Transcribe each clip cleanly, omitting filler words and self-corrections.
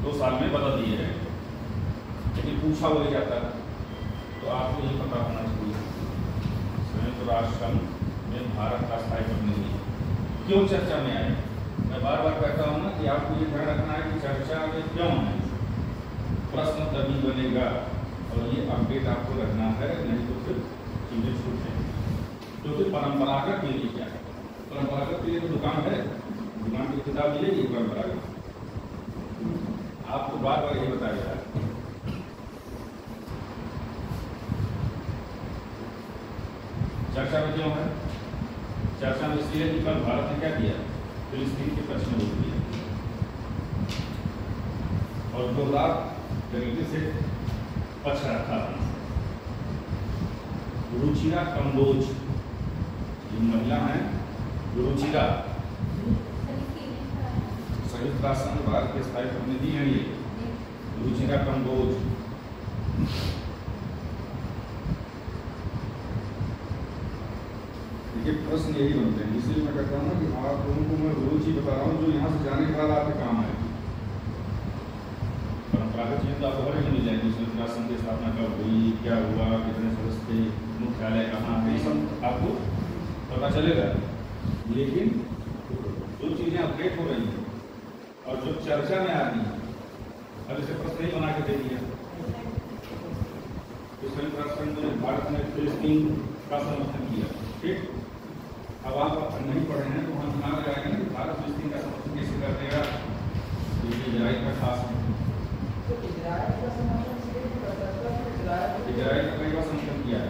2 साल में बदल दिए जाएंगे, लेकिन पूछा हो जाता है। तो आपको ये पता होना चाहिए संयुक्त राष्ट्र संघ में भारत का स्थायी प्रतिनिधि क्यों चर्चा में आए। मैं बार बार कहता हूँ ना कि आपको ये ध्यान रखना है कि चर्चा में क्यों है, प्रश्न तभी बनेगा और ये अपडेट आपको रखना है, नहीं तो फिर चीजें छूट जाएंगी। क्योंकि परंपरागत के लिए क्या है, परंपरागत के लिए तो दुकान है, दुकान की किताब मिलेगी परंपरागत, आपको बार बार यही बताया जाए। चर्चा में क्यों है, चर्चा में इसलिए कि कल भारत ने क्या किया, फिलिस्तीन के पक्ष में वोट दिया और जोरदार तरीके से पक्ष रखा। रुचिरा कंबोज ये महिला है, रुचिरा संयुक्त राष्ट्र संघ भारत के स्थायी प्रतिनिधि हैं ये रुचिरा कंबोज। देखिए प्रश्न यही बनते हैं, इसलिए मैं कहता हूँ ना कि आप लोगों को मैं वो चीज बता रहा हूँ जो यहाँ से जाने के बाद आपके काम आएगी। परंपरागत चीज तो आपको हर मिल जाएगी, संयुक्त राष्ट्र संघ की स्थापना कब हुई, क्या हुआ, कितने सदस्य थे, मुख्यालय कहाँ है, ये सब आपको पता चलेगा। लेकिन जो चीजें अपडेट हो रही हैं और जो चर्चा में आ रही है, अब इसे प्रश्न ही बना के दे दिया। संयुक्त राष्ट्र संघ ने भारत ने फिलिस्तीन का समर्थन किया, ठीक। अब आप नहीं पढ़े हैं तो हम दिमाग लगाएंगे कि भारत फिलिस्तीन का समर्थन कैसे कर देगा, इजराइल का खास इजराइल का कई बार समर्थन किया है,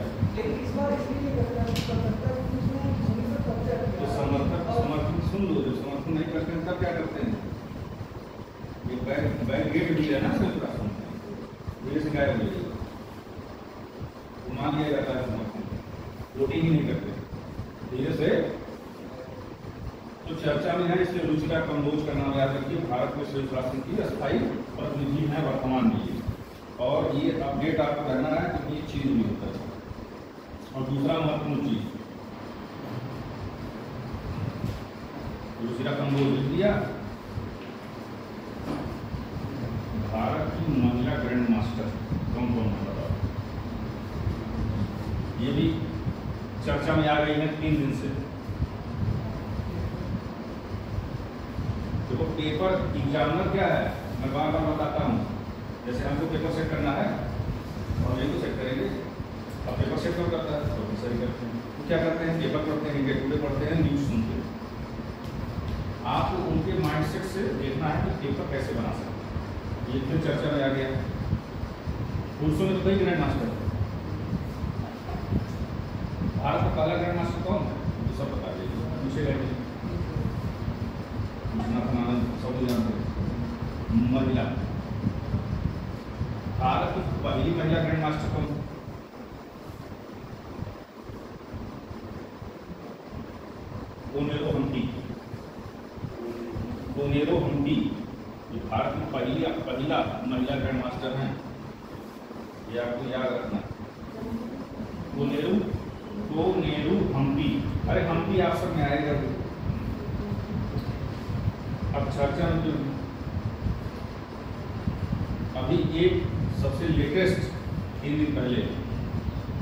तो समर्थन सुन लो, जो समर्थन नहीं करते हैं तब क्या करते हैं, ये बैग गेट भी है ना संयुक्त राष्ट्र में, से गायब हो जाएगा, मान लिया जाता है समर्थन, वोटिंग ही नहीं करते धीरे से। तो चर्चा में है, इसलिए रुचिरा कंबोज का नाम याद रखिए, भारत में संयुक्त राष्ट्र की अस्थायी प्रतिनिधि है वर्तमान में ये, और ये अपडेट आपको रहना है कि ये चीज नहीं होता है। और दूसरा महत्वपूर्ण चीज, रुचिरा कंबोज लिख दिया, भारत की महिला ग्रैंड मास्टर कौन कौन है बताओ। ये भी चर्चा में आ गई है 3 दिन से। देखो पेपर एग्जामिनर क्या है, मैं बार बार बताता हूँ, जैसे हमको पेपर सेट करना है और यही तो सेट करेंगे। अब पेपर सेट कौन करता है, प्रोफेसर ही करते हैं। तो क्या करते हैं, पेपर पढ़ते हैं, इंडिया टुडे पढ़ते हैं, न्यूज सुनते हैं। आपको उनके माइंडसेट से देखना है कि पेपर कैसे बना सकते हैं। ये फिर चर्चा में आ गया, पुरुषों में तो कई ग्रैंड मास्टर है, भारत का पहला ग्रैंड मास्टर कौन है, तो सब बता दीजिए, पूछेगा नहीं, सब जानते हैं। महिला, भारत की पहली महिला ग्रैंड मास्टर कौन, कोनेरो हम्पी, कोनेरो हम्पी ये भारत में पहिला महिला ग्रैंड मास्टर हैं, ये आपको याद रखना। कोनेरो हम्पी, अरे हम्पी आप सब में आएगा। अब चर्चा में जो अभी एक सबसे लेटेस्ट 3 दिन पहले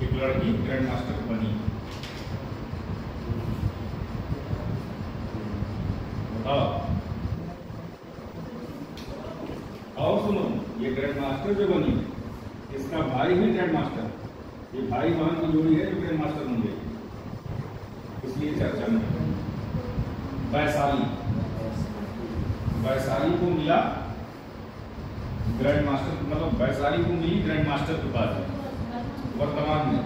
एक लड़की ग्रैंड मास्टर बनी, बताओ। और सुनो, ये ग्रैंड मास्टर जो बनी इसका भाई भी ग्रैंड मास्टर, ये भाई बहन की जोड़ी है जो ग्रैंड मास्टर बन गई, इसलिए चर्चा में। वैशाली को मिला ग्रैंड मास्टर, मतलब वैशाली को मिली ग्रैंड मास्टर के पास वर्तमान में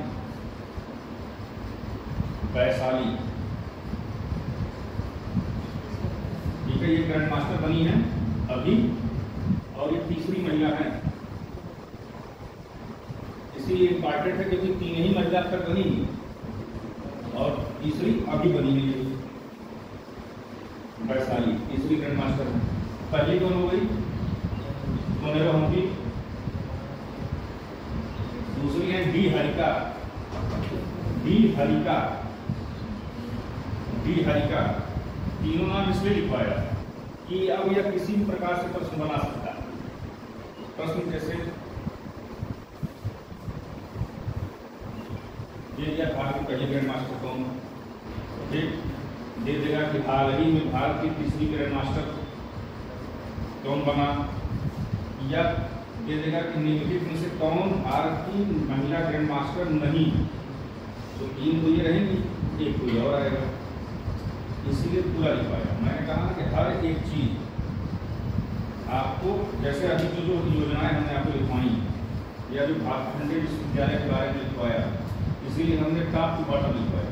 वैशाली, ठीक है, ये ग्रैंड मास्टर बनी है अभी, और ये तीसरी महिला है। इसीलिए इंपॉर्टेंट है क्योंकि 3 ही महिला तक बनी और तीसरी अभी बनी है, वैशाली तीसरी ग्रैंड मास्टर है। पहली कौन हो गई, कोनेरो हम्पी, दूसरी है डी हरिका। तीनों नाम इसलिए लिखवाया कि अब यह किसी भी प्रकार से प्रश्न बना सकता है। प्रश्न जैसे ये दिया भारत के पहले ग्रैंड मास्टर कौन, ठीक, दे देगा कि हाल ही में भारत की तीसरी ग्रैंड मास्टर कौन बना, या दे देगा कि निम्नलिखित में से कौन भारत की महिला ग्रैंड मास्टर नहीं। तो 3 तो ये रहेंगी, एक कोई और आएगा, इसीलिए पूरा लिखवाया। मैंने कहा कि हर एक चीज आपको, जैसे अभी जो योजनाएं हमने आपको लिखवाई या जो भातखंडे विश्वविद्यालय के बारे में लिखवाया, इसीलिए हमने टॉप टू बॉटम लिखवाया,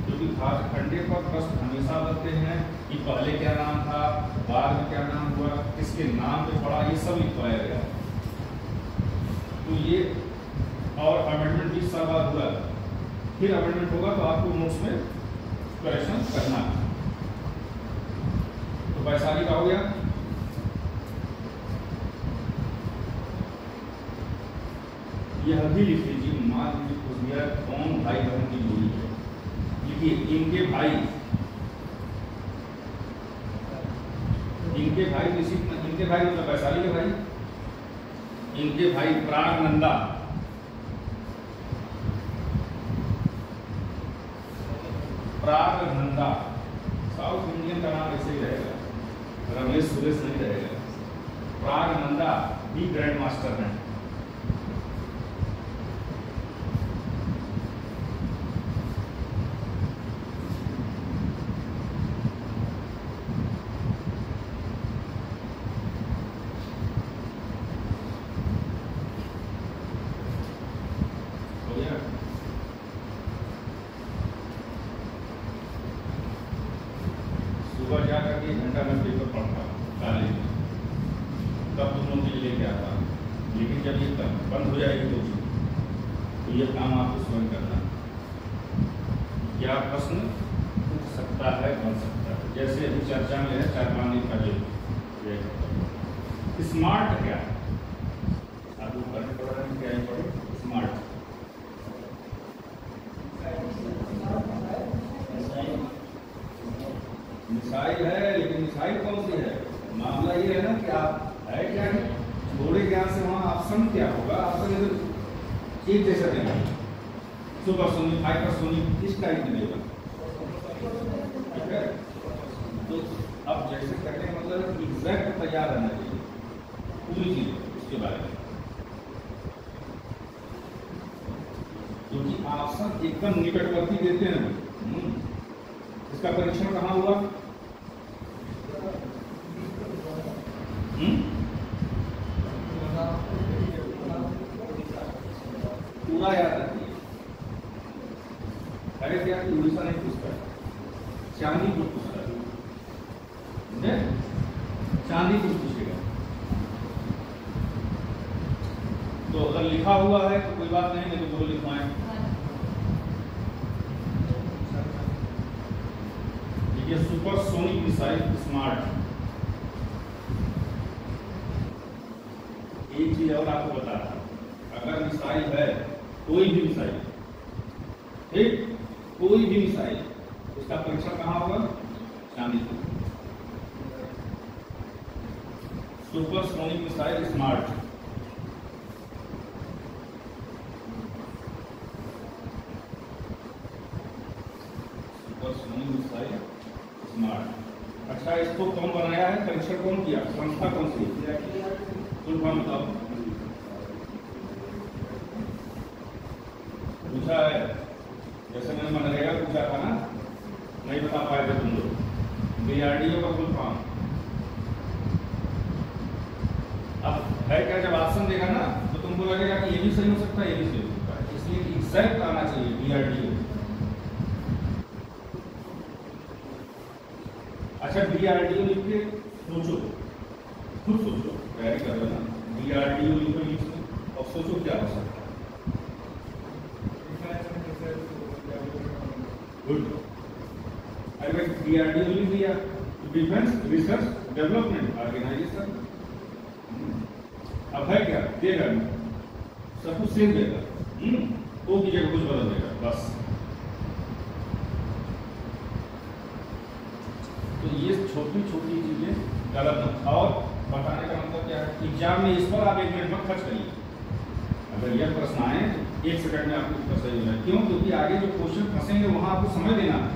क्योंकि भातखंडे पर प्रश्न हमेशा बनते हैं कि पहले क्या नाम था, बाद में क्या नाम हुआ, किसके नाम पे पड़ा, ये सब लिखवाया गया। तो ये और अमेंडमेंट 20 साल बाद हुआ, फिर अमेंडमेंट होगा तो आपको नोट्स में करेक्शन करना है। तो वैशाली का हो गया। यह भी लिख लीजिए, मान लीजिए पूछ दिया कौन भाई बहन की जोड़ी है, लिखिए इनके भाई, इनके भाई इनके भाई मतलब वैशाली के भाई, इनके भाई प्रागनंदा, प्रागनंदा, साउथ इंडियन का नाम ऐसे ही रहेगा, रमेश सुरेश नहीं रहेगा। प्रागनंदा भी ग्रैंड मास्टर हैं। सुबह जा करके 1 घंटा में पेपर पढ़ता कॉलेज में, तब तुम लोग के लिए लेके आता, लेकिन जब ये बंद हो जाएगी तो ये काम आपको स्वयं करना। क्या प्रश्न पूछ सकता है, बन सकता है, जैसे अभी चर्चा में है 4-5 दिन पहले, स्मार्ट क्या है, आप ऊपर पढ़ रहे हैं, क्या ही पढ़ो, स्मार्ट मिसाइल है, लेकिन मिसाइल कौन सी है, मामला ये है ना कि आप है क्या, थोड़े ज्ञान से वहाँ ऑप्शन क्या होगा, ऑप्शन एक जैसा देगा, सुपरसोनिक, हाइपरसोनिक, इस टाइप में देगा, ठीक है। तो अब जैसे कहते हैं मतलब एग्जैक्ट तैयार रहना चाहिए पूरी चीज उसके बारे में, क्योंकि ऑप्शन एकदम निकटवर्ती देते हैं। इसका परीक्षण कहाँ हुआ, पूरा याद रखिए। अरे क्या उड़ीसा नहीं पूछता, चांदीपुर पूछता है, चांदीपुर पूछेगा। तो अगर लिखा हुआ है तो कोई बात नहीं, तो वो लिखवाएं। ये सुपरसोनिक मिसाइल स्मार्ट। एक चीज और आपको बता रहा, अगर मिसाइल है, कोई भी मिसाइल, ठीक, कोई भी मिसाइल, उसका परीक्षण कहाँ होगा, Chandipur. Supersonic missile smart, supersonic missile smart. अच्छा, इसको कौन बनाया है, परीक्षण कौन किया, संस्था कौन सी, फुल फॉर्म बताओ। पूछा है, जैसे मैंने मनरेगा पूछा था ना, नहीं बता पाए थे तुम लोग, DRDO का फुल फॉर्म। अब है क्या, जब ऑप्शन देगा ना तो तुमको लगेगा कि ये भी सही हो सकता है, ये भी सही हो सकता है, इसलिए एग्जैक्ट आना चाहिए DRDO। अच्छा, DRDO लिख के सोचो, खुद सोचो, तैयारी कर लेना, DRDO लिखो नीचे और सोचो क्या हो सकता है। गुड, अरे DRDO लिख दिया, डिफेंस रिसर्च डेवलपमेंट ऑर्गेनाइजेशन। अब है क्या, देगा सब कुछ सेम देगा, तो की जगह कुछ बदल देगा बस। तो ये छोटी छोटी चीजें गलत, और बताने का मतलब क्या है, एग्जाम में इस पर आप 1 मिनट मत खर्च करिए। अगर यह प्रश्न आए तो 1 सेकंड में आपको उत्तर सही होना है। क्यों? क्योंकि आगे जो क्वेश्चन फंसेंगे वहां आपको समय देना है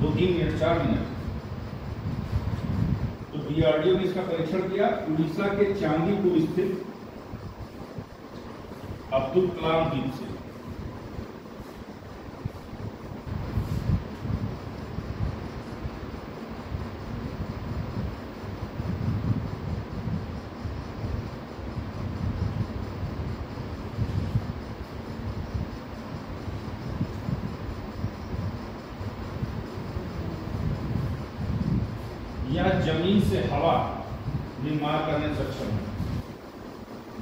2-3 मिनट 4 मिनट। तो डीआरडीओ ने इसका परीक्षण किया उड़ीसा के चांदीपुर स्थित अब्दुल कलाम द्वीप से। यह जमीन से हवा में मार करने में सक्षम है।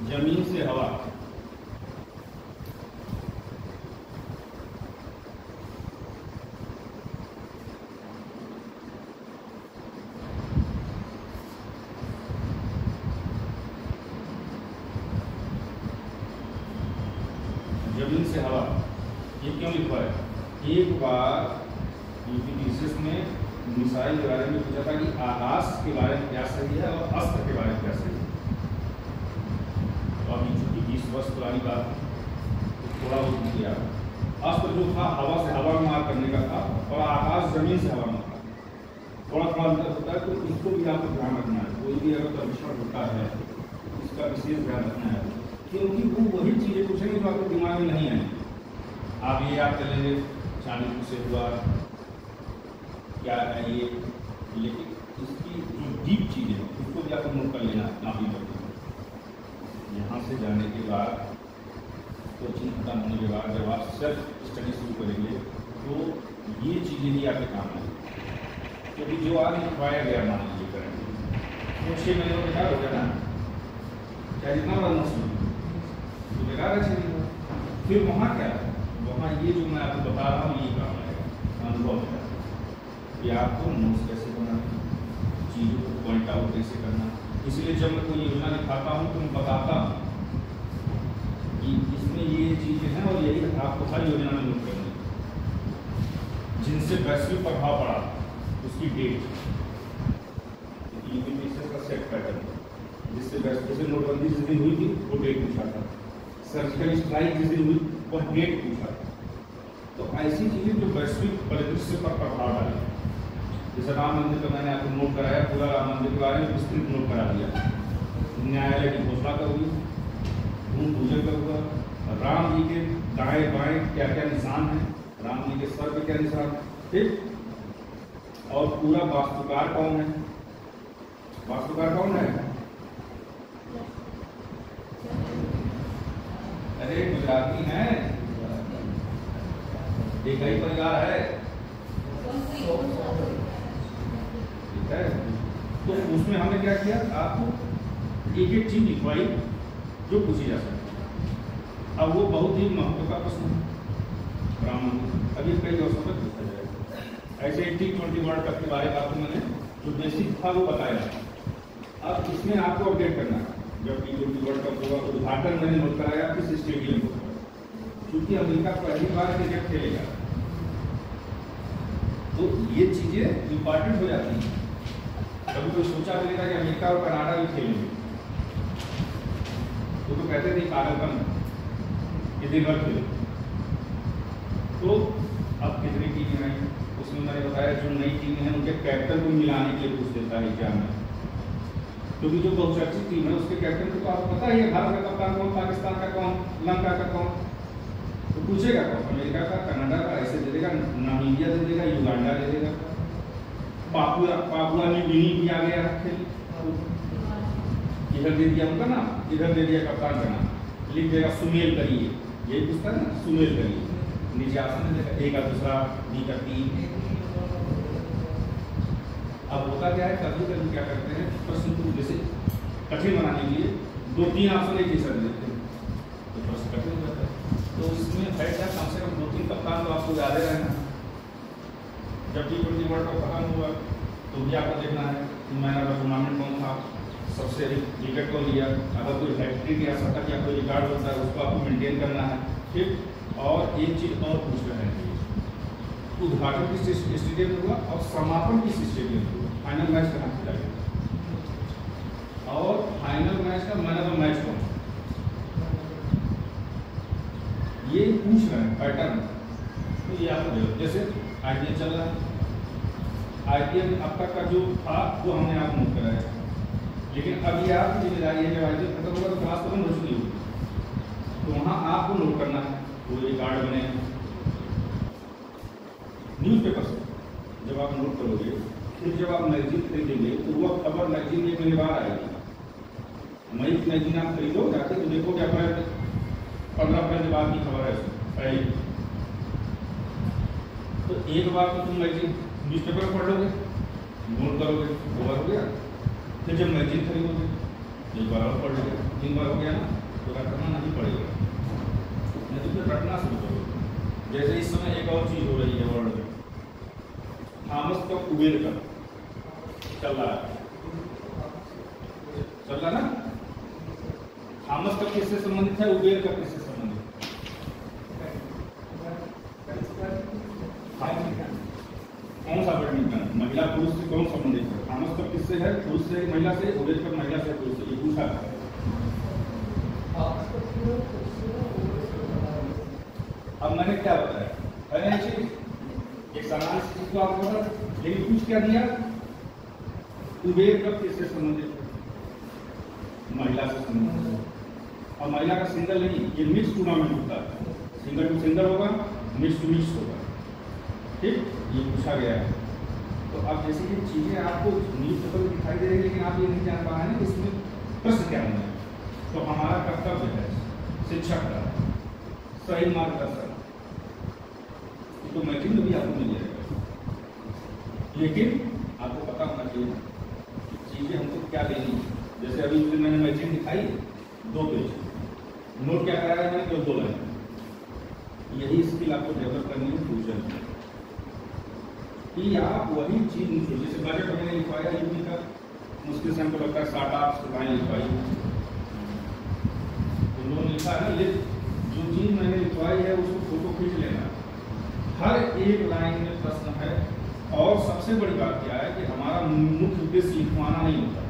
जमीन से हवा, जमीन से हवा, ये क्यों लिखा है? एक बार यूपीपीसीएस में मिसाइल के बारे में पूछा था कि आकाश के बारे में क्या सही है और अस्त्र के बारे में क्या सही है। तो अभी चूंकि 20 वर्ष पुरानी बात थोड़ा बहुत किया। अस्त्र जो था हवा से हवा में मार करने का था और आकाश जमीन से हवा में था। थोड़ा थोड़ा अंतर होता है, तो इसको भी आपको ध्यान रखना है। कोई भी अगर परीक्षण होता है इसका विशेष ध्यान रखना है, क्योंकि वो वही चीज़ें पूछेंगे जो आपके दिमाग में नहीं आएंगी। आप ये याद कर लेंगे चाणक्य से हुआ क्या है ये, लेकिन इसकी जो डीप चीज़ें हैं उसको भी आपको नोट कर लेना काफ़ी जरूरी। यहाँ से जाने के बाद कोचिंग खत्म होने के बाद जब आप सेल्फ स्टडी शुरू करेंगे तो ये चीज़ें ही आपके काम आएंगी। क्योंकि जो आज लिखवाया गया मान लीजिए करेंगे वो 6 महीने में बेकार हो गया ना, चाहे जितना बड़ा मुश्किल तो बेकार है 6 महीने। फिर वहाँ क्या है, वहाँ ये जो मैं आपको बता रहा हूँ ये काम आएगा, अनुभव है कि आपको नोट्स कैसे बनाना, चीज़ों को पॉइंट आउट कैसे करना। इसलिए जब मैं कोई योजना दिखाता हूँ तो मैं बताता हूँ कि इसमें ये चीज़ें हैं और यही आपको हर योजना में नोट करनी है। जिनसे वैश्विक प्रभाव पड़ा उसकी डेट, यूपीपीसीएस का सेट पैटर्न, जिससे जैसे नोटबंदी जिस दिन हुई थी वो डेट पूछा था, सर्जिकल स्ट्राइक जिस दिन हुई वह डेट पूछा था। तो ऐसी चीज़ें जो वैश्विक परिदृश्य पर प्रभाव डाले, जैसे राम मंदिर का मैंने आपको नोट कराया, पूरा राम मंदिर के बारे में विस्तृत नोट करा दिया। न्यायालय की घोषणा कब हुई, भूमि पूजन कब हुआ, राम जी के दाएं बाएं क्या क्या निशान हैं, राम जी के सर पे क्या निशान है, ठीक। और पूरा वास्तुकार कौन है, वास्तुकार कौन है? अरे गुजराती हैं, एक ही परिवार है, ठीक है। तो उसमें हमने क्या किया, आपको एक एक चीज लिखवाई जो पूछी जा सकती। अब वो बहुत ही महत्व का प्रश्न है राम मंदिर, अभी कई वर्षों तक पूछा जाएगा। ऐसे T20 वर्ल्ड कप के बारे में आपको मैंने जो बेसिक था वो बताया। अब इसमें आपको अपडेट करना है, जब T20 वर्ल्ड कप होगा उद्घाटन मैंने नोट कराया किस स्टेडियम को, क्योंकि अमेरिका पहली बार क्रिकेट खेलेगा तो ये चीज़ें इम्पॉर्टेंट हो जाती हैं। कभी कोई सोचा मिलेगा कि अमेरिका और कनाडा भी खेलेंगे तो कहते थे पागलपन ये दिन भर खेले। तो अब कितनी टीमें आई उसमें मैंने बताया जो नई टीमें हैं उनके कैप्टन को मिलाने के लिए पूछ देता है एग्जाम में, क्योंकि जो बहुचर्चित टीम है उसके कैप्टन को तो आपको पता ही है, भारत का कप्तान कौन, पाकिस्तान का कौन, लंका का कौन, तो पूछेगा कौन, अमेरिका का, कनाडा का, ऐसे दे देगा, नामीबिया दे देगा, युगांडा दे देगा, पापुआ न्यू गिनी भी आ गया खेल, इधर दे दिया उनका नाम, इधर दे दिया कप्तान का नाम, लिख देगा सुमेल करिए, यही पूछता है ना, सुमेल करिए, नीचे आसन देगा ए का दूसरा, बी का तीन। अब होता क्या है, कभी कभी क्या करते हैं प्रश्न को जैसे कठिन बनाने के लिए 2-3 ऑप्शन एक ही सर देते हैं तो प्रश्न कठिन हो जाता है। तो इसमें है क्या, कम से कम 2-3 कप्तान तो आपको याद रहना। जब T20 वर्ल्ड कप खत्म हुआ तो भी आपको देखना है कि मैन ऑफ द टूर्नामेंट कौन था, सबसे अधिक विकेट को लिया, अगर कोई हैट्रिक या शतक या कोई रिकॉर्ड होता है उसको आपको मेंटेन करना है, ठीक। और एक चीज़ और पूछ रहे हैं, उद्घाटन किस स्टेडियम में हुआ और समापन किस स्टेडियम में हुआ, फाइनल मैच कहाँ खेला गया, और फाइनल था, मैंने तो मैच को ये पूछ रहे हैं पैटर्न। तो ये आपको देखो, जैसे आईपीएल चल रहा है, आईपीएल अब तक का जो था वो हमने आप नोट कराया, लेकिन अब ये आपकी जिम्मेदारी है, जब आईपीएल खत्म होगा तो क्लास खत्म हो चुकी होगी, तो वहाँ आपको नोट करना है। वो ये कार्ड बने न्यूज़पेपर से जब आप नोट करोगे, फिर जब आप मैगजीन खरीदेंगे तो वह खबर मैगजीन एक महीने बाद आएगी। मई की मैगजीन आप खरीदो जाके तो देखो क्या 15 अप्रैल के बाद की खबर है पहली। तो एक बार तो तुम मैगजीन न्यूज़पेपर पढ़ लोगे, नोट करोगे, 2 बार हो गया। फिर जब मैगजीन खरीदोगे 1 बार और पढ़ लोगे, 3 बार हो गया ना, तो रटना नहीं पड़ेगा, नहीं तो फिर रटना शुरू करोगे। जैसे इस समय एक और चीज़ हो रही है वर्ल्ड में, थॉमस कुबेर का चल रहा ना, थॉमस का किससे संबंधित है, उबेर का किससे संबंधित कौन सा बैडमिंटन, महिला पुरुष से कौन संबंधित है? थॉमस का किससे है, पुरुष से महिला से, उबेर का महिला से पुरुष से, ये पूछा है। अब मैंने क्या बताया, है ना चीज एक सामान्य चीज को आपको पता, लेकिन कुछ क्या दिया, उबेर कब किससे संबंधित, महिला से संबंधित। और महिला का सिंगल नहीं, ये मिक्स टूर्नामेंट होता है, सिंगल टू सिंगल होगा, मिक्स टू मिक्स होगा, ठीक, ये पूछा गया है। तो अब जैसे ये चीजें आपको न्यूज़पेपर में दिखाई दे रही है, लेकिन आप ये नहीं जान पा रहे हैं कि इसमें प्रश्न क्या होना है। तो हमारा कर्तव्य है शिक्षक का सही मार्गदर्शन, तो मैगजीन में भी आपको मिल जाएगा, लेकिन आपको पता होना चाहिए चीज़ें हमको क्या लेनी है। जैसे अभी मैंने मैगजीन दिखाई 2 पेज, नोट क्या कराया मैंने, केवल 2 लाइन। यही स्किल आपको डेवलप करनी है फ्यूचर में, कि आप वही चीज़ लिखो। जैसे बजट मैंने लिखवाया यूपी का, मुश्किल से हमको लगता है 60 लाइन लिखवाई, तो लोग लिखा है ना, ये जो चीज़ मैंने लिखवाई है उसको फोटो खींच लेना, हर एक लाइन में प्रश्न है। और सबसे बड़ी बात क्या है कि हमारा मुख्य उद्देश्य लिखवाना नहीं होता,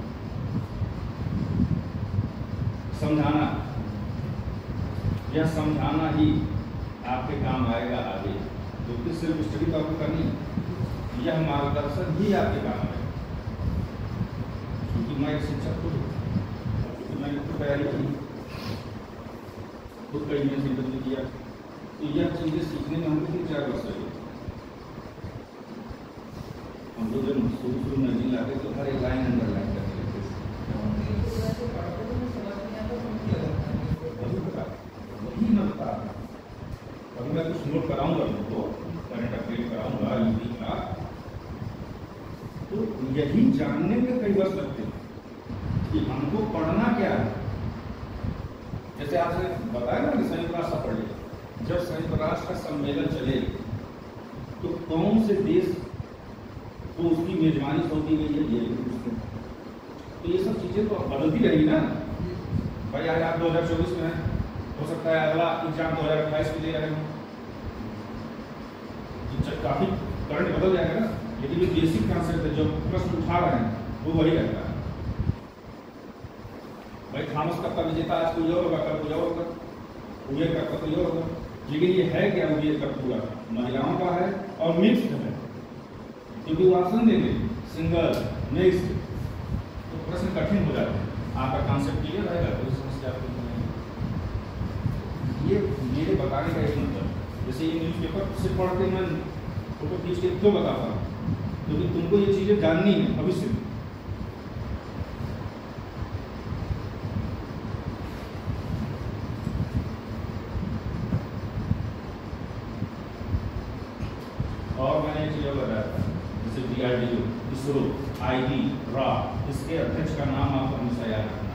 समझाना। यह समझाना ही आपके काम आएगा आगे, क्योंकि सिर्फ स्टडी तो आपको करनी है, यह मार्गदर्शन ही आपके काम आएगा। क्योंकि मैं एक शिक्षक हूँ, मैंने खुद तैयारी की, खुद कई में इंटरव्यू किया, तो यह चीज़ें सीखने में हमको 3-4 वर्ष लगे। हम लोग जब शुरू में नहीं लाते तो हर एक लाइन अंडरलाइन करके लेते थे, वही मैं बता रहा हूँ। अभी मैं कुछ नोट कराऊंगा उनको, करंट अफेयर कराऊंगा यूपी का, तो यही जानने में कई वर्ष लगते हैं कि हमको पढ़ना क्या है। जैसे आपने बताया ना कि संयुक्त राष्ट्र पढ़ लिया, जब संयुक्त राष्ट्र का सम्मेलन चले तो कौन से देश को उसकी मेजबानी सौंपी गई है, ये पूछते हैं। तो ये सब चीज़ें तो बदलती रहेगी ना भाई। आज आप 2024 में हैं, हो सकता है अगला एग्जाम 2028 में ले रहे हो, काफ़ी करंट बदल जाएगा ना, लेकिन जो बेसिक कॉन्सेप्ट है, जो प्रश्न उठा रहे हैं वो वही रहता है। भाई थॉमस कप का विजेता आज कोई और होगा, कल कोई और होगा, उबेर कप का कोई और होगा, लेकिन ये है क्या, उबेर कप पूरा महिलाओं का है और मिक्स्ड है, क्योंकि वो ऑप्शन देंगे सिंगल मिक्स्ड, तो प्रश्न कठिन हो जाता है। आपका कॉन्सेप्ट क्लियर रहेगा, कोई समस्या आपको नहीं। ये मेरे बताने का एक मतलब, जैसे ये न्यूज़पेपर से पढ़ के मैं फोटो खींच के क्यों बताता हूँ, क्योंकि तुमको ये चीज़ें जाननी है भविष्य में। और मैंने एक चीज़ बताया था, जैसे DRDO, इसरो, ID, RA, इसके अध्यक्ष का नाम आपको हमेशा याद रखना,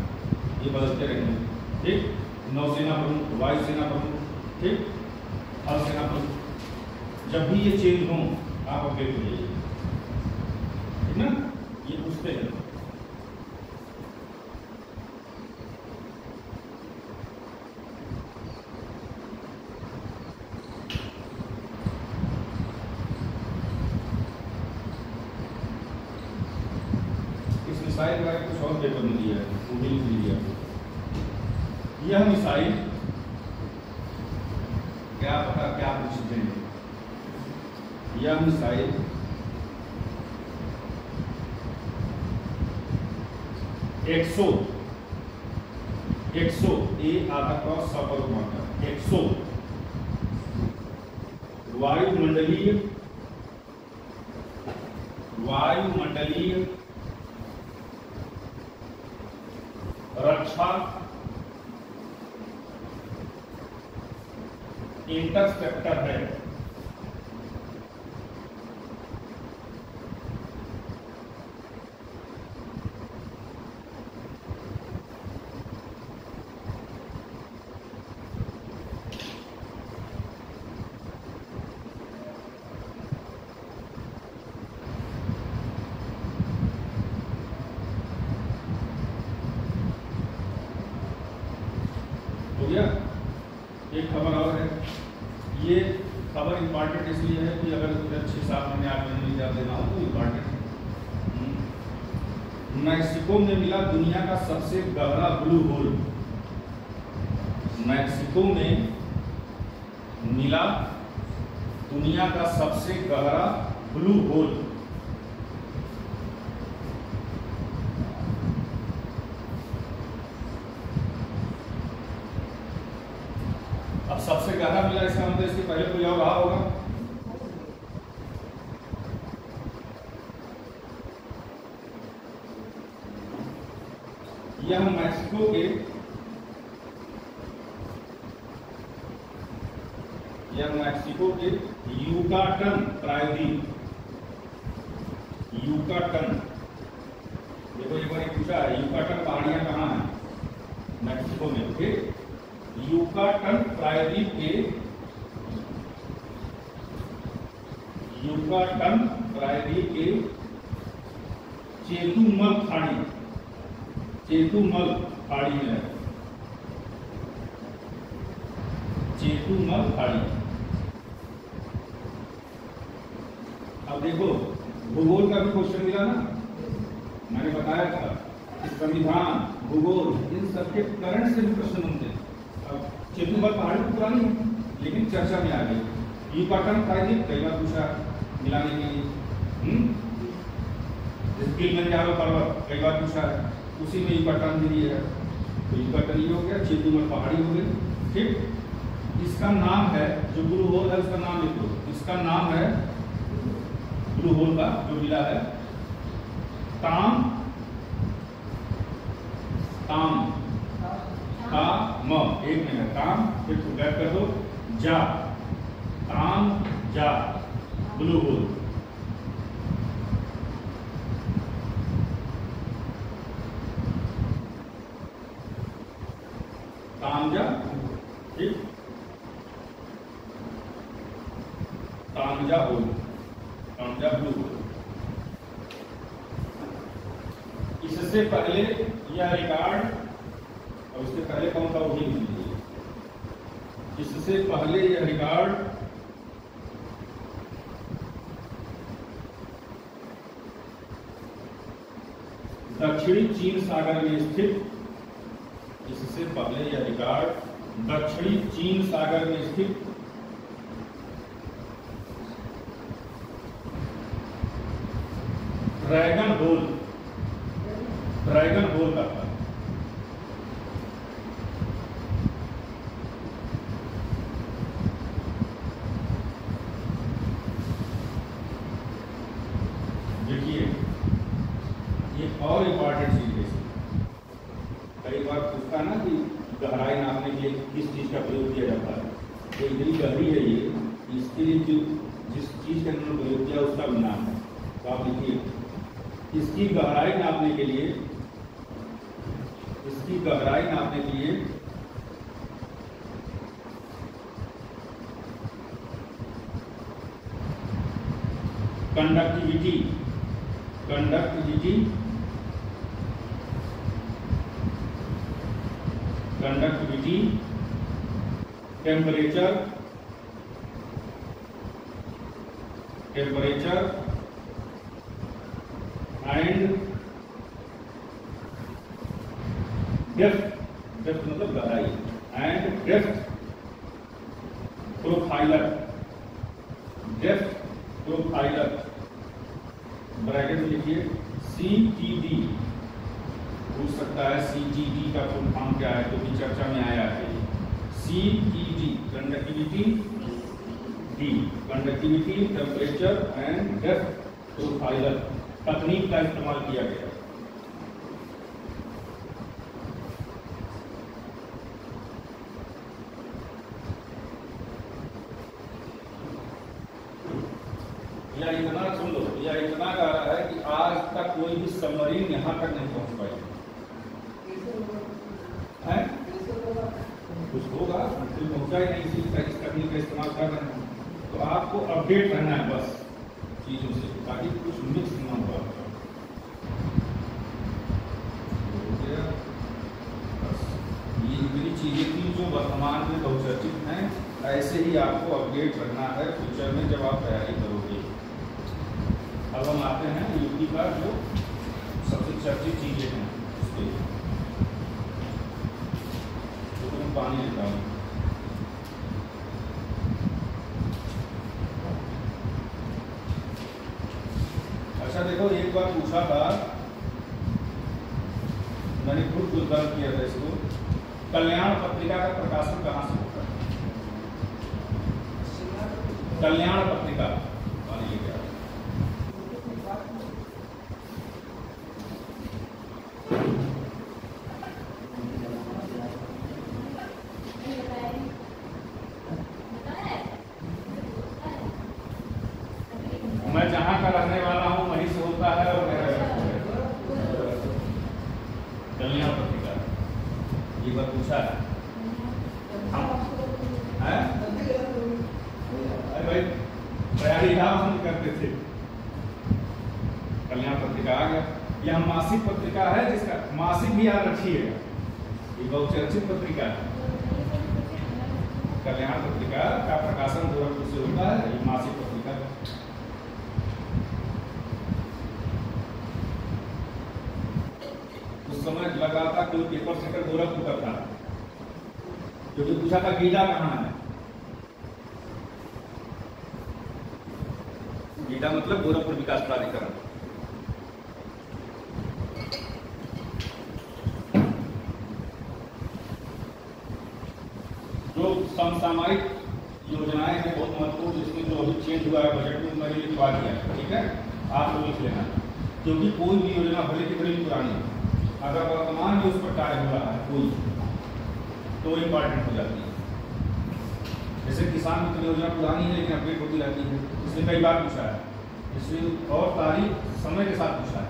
ये बदलते रहेंगे, ठीक। नौसेना प्रमुख, वायुसेना प्रमुख, ठीक, थल सेना प्रमुख, जब भी ये चेंज हों आप अपडेट हो जाइए, ठीक ना, ये पूछते हैं। शायद मैंने कुछ और पेपर में दिया है, वो भी लिख लीजिए। यह मिसाइल क्या पता क्या पूछते हैं, यह मिसाइल एक्सो ए आधा क्रॉस सफल मार्कर एक्सो वायुमंडलीय रक्षा इंटरसेप्टर है। एक खबर और है, ये खबर इंपॉर्टेंट इसलिए है कि अगर 6-7 महीने 8 महीने में देना हो तो इंपॉर्टेंट है। मैक्सिको में मिला दुनिया का सबसे गहरा ब्लू होल। मैक्सिको में मिला दुनिया का सबसे गहरा ब्लू होल। अब सबसे गहरा मिला इसका मतलब इसके पहले कोई और रहा होगा। यह मैक्सिको के युकाटन प्रायद्वीप, युकाटन, देखो एक बार पूछा है युकाटन पहाड़ियां कहाँ हैं, मैक्सिको में। फिर युकाटन प्रायद्वीप के चेतुमल खाड़ी में है, चेतुमल खाड़ी। अब देखो भूगोल का भी क्वेश्चन मिला ना, मैंने बताया था संविधान, भूगोल, इन सबके करंट से भी प्रश्न होते हैं। चेतुमल पहाड़ी तो पुरानी है लेकिन चर्चा में आ गई। युकाटन प्रायद्वीप कई बार पूछा मिलाने के लिए, किलिमंजारो पर्वत कई बार पूछा है, उसी में युकाटन भी है। तो युकाटन ये हो गया, चेतुमल पहाड़ी हो गई। ठीक, इसका नाम है जो ब्लू होल है उसका नाम लिखो, इसका नाम है ब्लू होल का जो मिला है ताम एक मिनट, ताम फिर गैप कर दो, जा, ताम जा ब्लू होल। तामजा, ठीक, Taam Ja hole, Taam Ja blue hole. इससे पहले यह रिकॉर्ड, और उससे पहले कौन सा वही लीजिए, इससे पहले यह रिकॉर्ड दक्षिणी चीन सागर में स्थित, इससे पहले यह रिकॉर्ड दक्षिणी चीन सागर में स्थित ड्रैगन होल का था। देखिए एक और इम्पॉर्टेंट चीज है, कई बार पूछता ना कि गहराई नापने के लिए किस चीज का प्रयोग किया जाता है, तो इतनी गहरी है ये, इसके लिए जो जिस चीज का उन्होंने प्रयोग किया उसका भी नाम है। तो आप देखिए इसकी गहराई नापने के लिए, conductivity, temperature and depth depth मतलब गहराई, and depth profiler, depth profiler bracket में लिखिए CTD। पूछ सकता है CTD का फुल फॉर्म क्या है, तो भी चर्चा में आया है। CTD conductivity, D conductivity, temperature and depth profiler तकनीक का इस्तेमाल किया गया। या इतना सुन लो, या इतना कह रहा है कि आज तक कोई भी सबमरीन यहाँ तक नहीं पहुंच पाई है। कुछ होगा, पहुंचा ही नहीं, इस तकनीक का इस्तेमाल कर रहे हैं। तो आपको अपडेट रहना है बस चीजों से, ताकि कुछ मिक्स ना हो। ये इतनी चीजें थी जो वर्तमान में बहुचर्चित हैं, ऐसे ही आपको अपडेट रखना है फ्यूचर में जब आप तैयारी करोगे। अब हम आते हैं यूपी का जो सबसे चर्चित चीजें हैं उसके, तो मैं पानी लेता हूँ। अच्छा देखो, एक बार पूछा था, मैंने खुद गुजरात किया था इसको, कल्याण पत्रिका का प्रकाशन कहाँ से होता है? कल्याण पत्रिका पानी लेके आ। मैं जहां का रहने वाला हूं वहीं से होता है, और मेरा कल्याण पत्रिका ये बात पूछा है। अरे भाई तैयारी हम करते थे, कल्याण पत्रिका आ गया। यह मासिक पत्रिका है जिसका मासिक भी याद रखिएगा, ये बहुचर्चित पत्रिका है। कल्याण पत्रिका का प्रकाशन गोरखपुर से होता है, ये मासिक पत्रिका। उस समय लगा था कोई पेपर सेकर गोरखपुर का था, क्योंकि पूछा था गीडा कहाँ है। गीडा मतलब गोरखपुर विकास प्राधिकरण। जो समसामयिक योजनाएं हैं बहुत महत्वपूर्ण, जिसमें जो अभी चेंज हुआ है बजट में, मैंने लिखवा दिया है, ठीक है, आप लोग लिख लेना। क्योंकि कोई भी योजना भले की भले पुरानी, अगर वर्तमान में उस पर कार्य हो रहा है कोई, तो इम्पॉर्टेंट हो जाती है। जैसे किसान मित्र योजना पुरानी है लेकिन अपडेट होती रहती है, इसलिए कई बार पूछा है, इसलिए और तारीख समय के साथ पूछा है,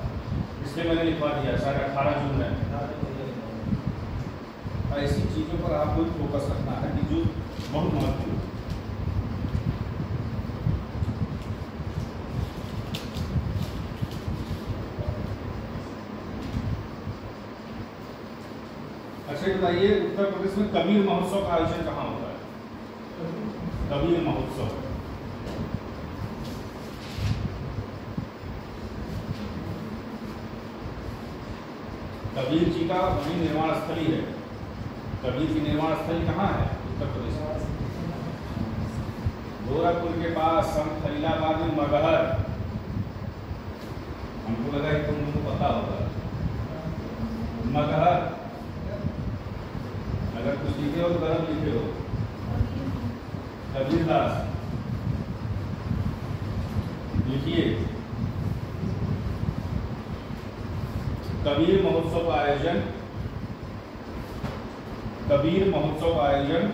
इसलिए मैंने लिखवा दिया है, शायद 18 जून है। ऐसी चीज़ों पर आपको फोकस रखना है कि जो बहुत महत्वपूर्ण। अच्छा बताइए, उत्तर प्रदेश में कबीर महोत्सव का आयोजन कहाँ होता है? कबीर महोत्सव कबीर जी का वही निर्माण स्थली है। कबीर की निर्माण स्थली कहाँ है? उत्तर प्रदेश में गोरखपुर के पास संत खलीलाबाद में मगहर। हमको लगा कि तुम लोगों को पता होगा मगहर, अगर कुछ लिखे हो तो गलत लिखे हो। कबीरदास लिखिए। कबीर महोत्सव का आयोजन, कबीर महोत्सव का आयोजन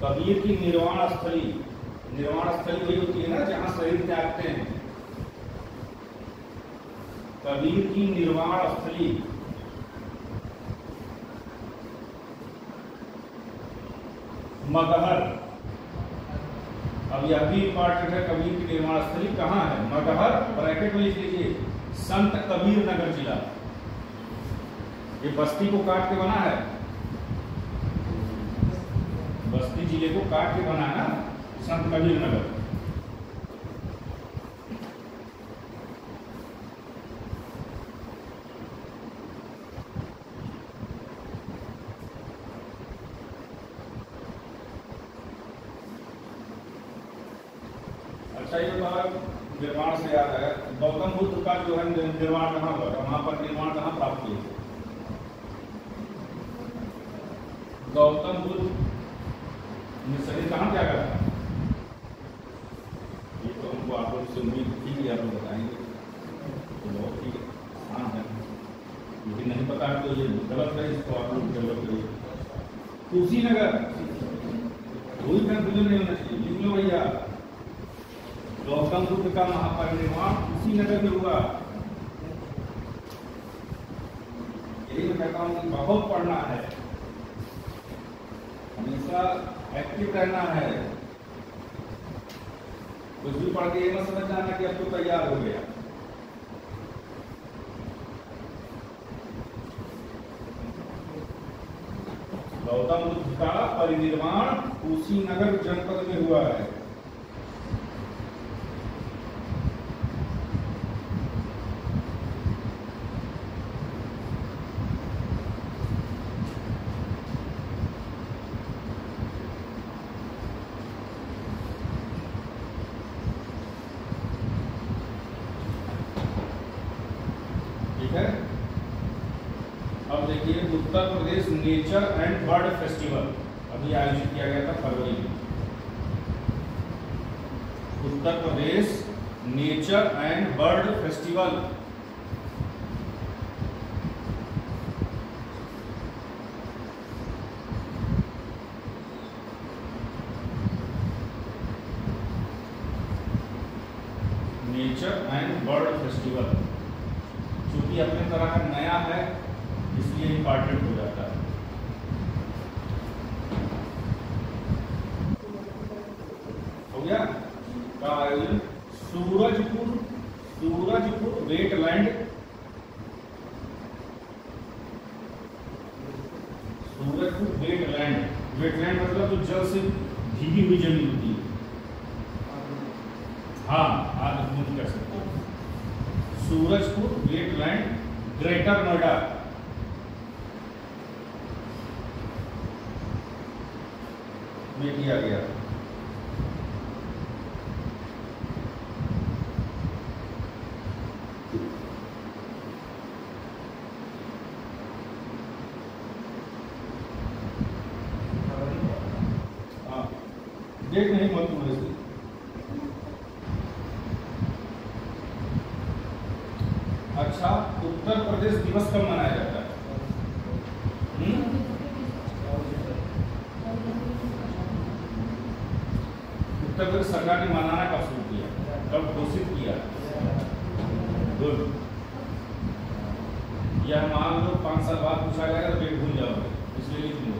कबीर की निर्वाण स्थली। निर्वाण स्थली वही होती है ना जहां शरीर त्यागते हैं। कबीर की निर्वाण स्थली मगहर। अब यह भी इंपॉर्टेंट है, कबीर की निर्माण स्थली कहाँ है? मगहर, ब्रैकेट में लिख लीजिए, संत कबीर नगर जिला। ये बस्ती को काट के बना है, बस्ती जिले को काट के बना है ना, संत कबीर नगर। अच्छा, ये निर्माण से याद है, गौतम बुद्ध का जो है निर्माण कहाँ हुआ था, वहां पर निर्माण कहाँ प्राप्त किए? गौतम बुद्ध ने शरीर कहाँ त्यागा था? ये तो हमको आप लोग से उम्मीद थी कि आप लोग बताएंगे, तो बहुत ही आसान है, लेकिन नहीं पता है तो ये गलत है, इसको आप लोग डेवलप करिए। कुशीनगर, कोई कंफ्यूजन नहीं होना चाहिए, लिख लो भैया। गौतम बुद्ध का महापरिनिर्वाण कुशीनगर में हुआ। यही मैं कहता हूँ कि बहुत पढ़ना है, हमेशा एक्टिव रहना है। कुछ भी पढ़ के ये मत समझ जाना कि अब तो तैयार हो गया। गौतम बुद्ध का परिनिर्वाण कुशीनगर जनपद में हुआ है। अब देखिए, Uttar Pradesh nature and bird festival अभी आयोजित किया गया था फरवरी में। Uttar Pradesh nature and bird festival, nature and bird festival चूंकि अपने तरह का नया है इसलिए इम्पॉर्टेंट हो जाता है। हो गया का आयोजन Surajpur wetland, Surajpur wetland. Wetland मतलब जो जल से भीगी हुई जमीन होती है। हाँ, आप कर सकते हो। Surajpur wetland, greater Noida. में किया गया। डेट नहीं मालूम है इसकी। अच्छा, उत्तर प्रदेश दिवस कब मनाया जाता है? उत्तर प्रदेश सरकार ने मनाना कब शुरू किया, कब घोषित किया? गुड। यह मान लो 5 साल बाद पूछा जाएगा तो डेट भूल जाओगे, इसलिए लिख लो।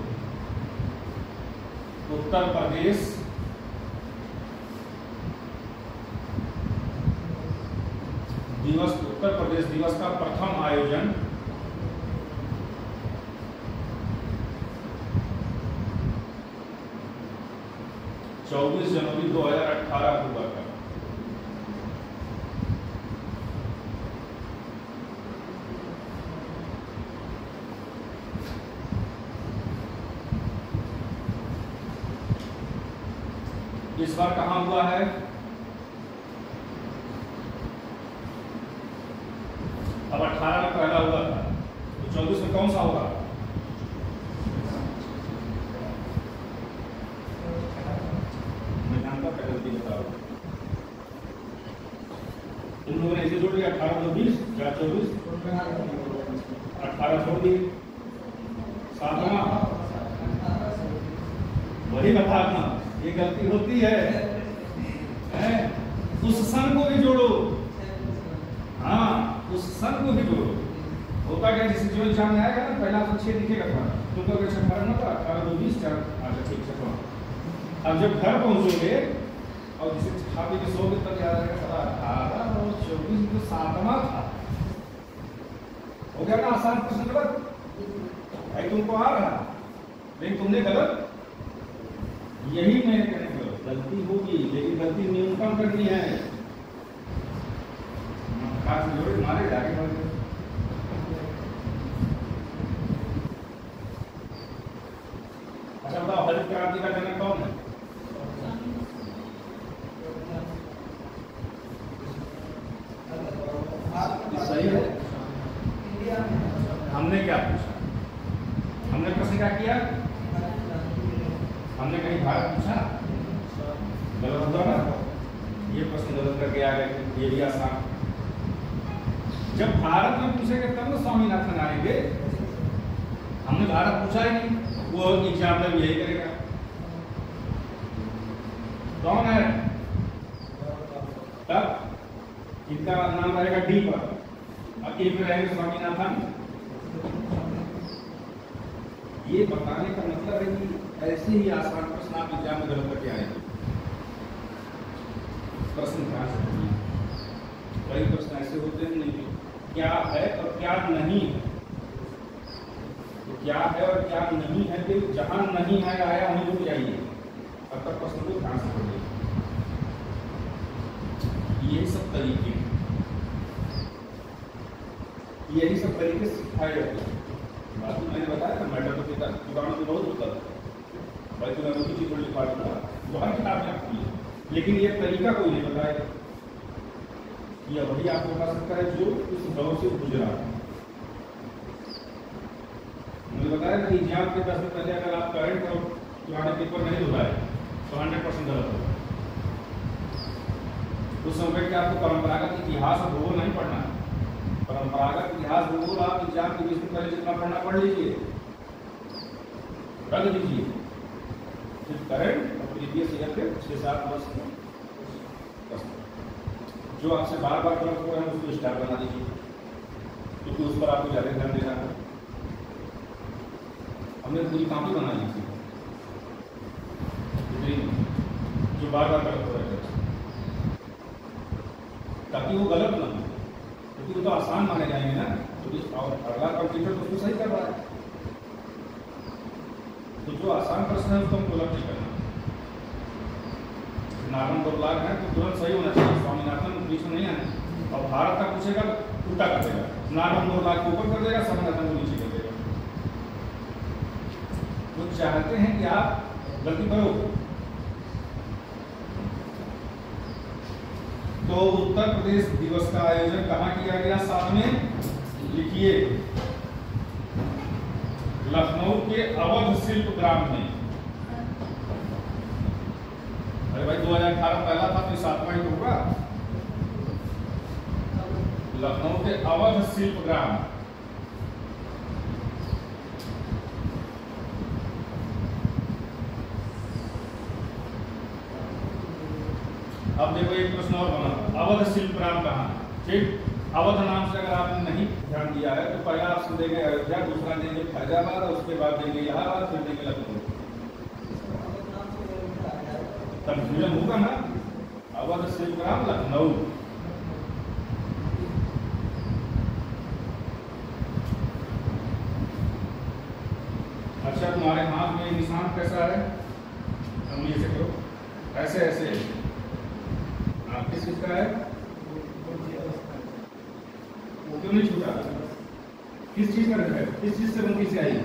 उत्तर प्रदेश दिवस, उत्तर प्रदेश दिवस का प्रथम आयोजन 24 जनवरी 2018 को हुआ था। इस बार कहां हुआ है? अब 18 में पहला हुआ था, तो 24 में कौन सा होगा? मैं जानता था, गलती बताओ। तुम लोगों ने इसे जोड़ दिया 18 तो 20, क्या 24? 18 छोड़ दिए, 7वां वही बताना, ये गलती होती है। उस सन को भी जोड़ो, हाँ उस सन को भी जोड़ो। होता क्या, जिस जो एग्जाम में आएगा ना पहला तो 6 दिखेगा था, तुमको अगर 18 ना था 18 तो 20, अच्छा ठीक 6वां। अब जब घर पहुंचोगे और जिसे खा पी के सोगे तब याद आएगा साला 18 और 24 तो 7वां था। हो गया ना आसान प्रश्न गलत? भाई तुमको आ रहा लेकिन तुमने गलत, यही मैं कहने का गलती होगी, लेकिन गलती न्यूनतम करनी है। खास जोड़े मारे जाके बढ़। अच्छा बताओ, हरित क्रांति का जनक कौन है? सही है। हमने क्या पूछा? हमने प्रश्न क्या किया? हमने कहीं भारत पूछा? गलत होगा ना? ये प्रश्न गलत करके आ गए। ये भी आसान। जब भारत में पूछेंगे तब ना स्वामीनाथन आएंगे। हमने भारत पूछा ही नहीं, वो एग्जाम में यही करेगा। कौन है? तब इनका नाम रहेगा डी पर और ए पे रहेगा स्वामीनाथन। ये बताने का मतलब है कि ऐसे ही आसान प्रश्न आप एग्जाम में गलत करके आएंगे। प्रश्न ध्यान से सुनिए। कई प्रश्न ऐसे होते हैं नहीं, क्या है और क्या नहीं है। तो क्या है और क्या नहीं है कि जहां नहीं है आया वहीं रुक जाइए, अब तक प्रश्न को ध्यान से पढ़िए। यही सब तरीके सिखाए जाते हैं। बात मैंने बताया था, मैटर तो दुकानों में बहुत होता था भाई, तुम्हें मुझे चीज लिखा दूंगा वहाँ किताब में आपकी, लेकिन ये तरीका कोई नहीं बताएगा। यह वही आपको बता सकता है जो उस दौर से गुजरा। मुझे बताया कि एग्जाम के 10 दिन पहले अगर आप करंट और पुराने पेपर नहीं दोहराए तो 100% गलत होगा। उस समय के आपको परंपरागत इतिहास और भूगोल नहीं पढ़ना है। परंपरागत इतिहास भूगोल आप एग्जाम के 20 दिन पहले जितना पढ़ना पढ़ लीजिए, रख दीजिए। फिर करंट और प्रीवियस ईयर के 6-7 वर्ष में जो आपसे बार बार गलत हो रहे हैं उसको स्टार बना दीजिए, क्योंकि उस पर आपको ज़्यादा ध्यान देना है। हमने पूरी कॉपी बनाई थी जो बार बार गलत हो रहे थे, ताकि वो गलत ना हो, क्योंकि वो तो आसान माने जाएंगे ना। और अगला कंप्यूटर तो उसको सही कर रहा है, तो जो आसान प्रश्न है उसको हमको गलत नहीं करना। नारायण दोबलाग है तो तुरंत सही होना चाहिए, स्वामीनाथन बीच में नहीं आना। और भारत का पूछेगा उल्टा कर देगा, नारायण दोबलाग को ऊपर कर देगा, स्वामीनाथन को नीचे कर देगा। वो चाहते हैं कि आप गलती करो। तो उत्तर प्रदेश दिवस का आयोजन कहाँ किया गया? साथ में लिखिए, लखनऊ के अवध शिल्प ग्राम में। अरे भाई 2018 पहला था तो 7वां ही होगा। लखनऊ के अवध शिल्प ग्राम। अब देखो एक प्रश्न और बना, अवध शिल्प ग्राम कहाँ? ठीक, अवध नाम से अगर आपने नहीं ध्यान दिया है तो पहला ऑप्शन देंगे अयोध्या, दूसरा देंगे फैजाबाद और उसके बाद देंगे इलाहाबाद, फिर देंगे लखनऊ। कंफ्यूजन होगा ना। अवध शिल्प ग्राम लखनऊ। अच्छा, तुम्हारे हाथ में निशान कैसा है? उंगली से करो, ऐसे ऐसे। किस चीज का है? वो क्यों नहीं छूटा? किस चीज का है? किस चीज से बनती स्याही?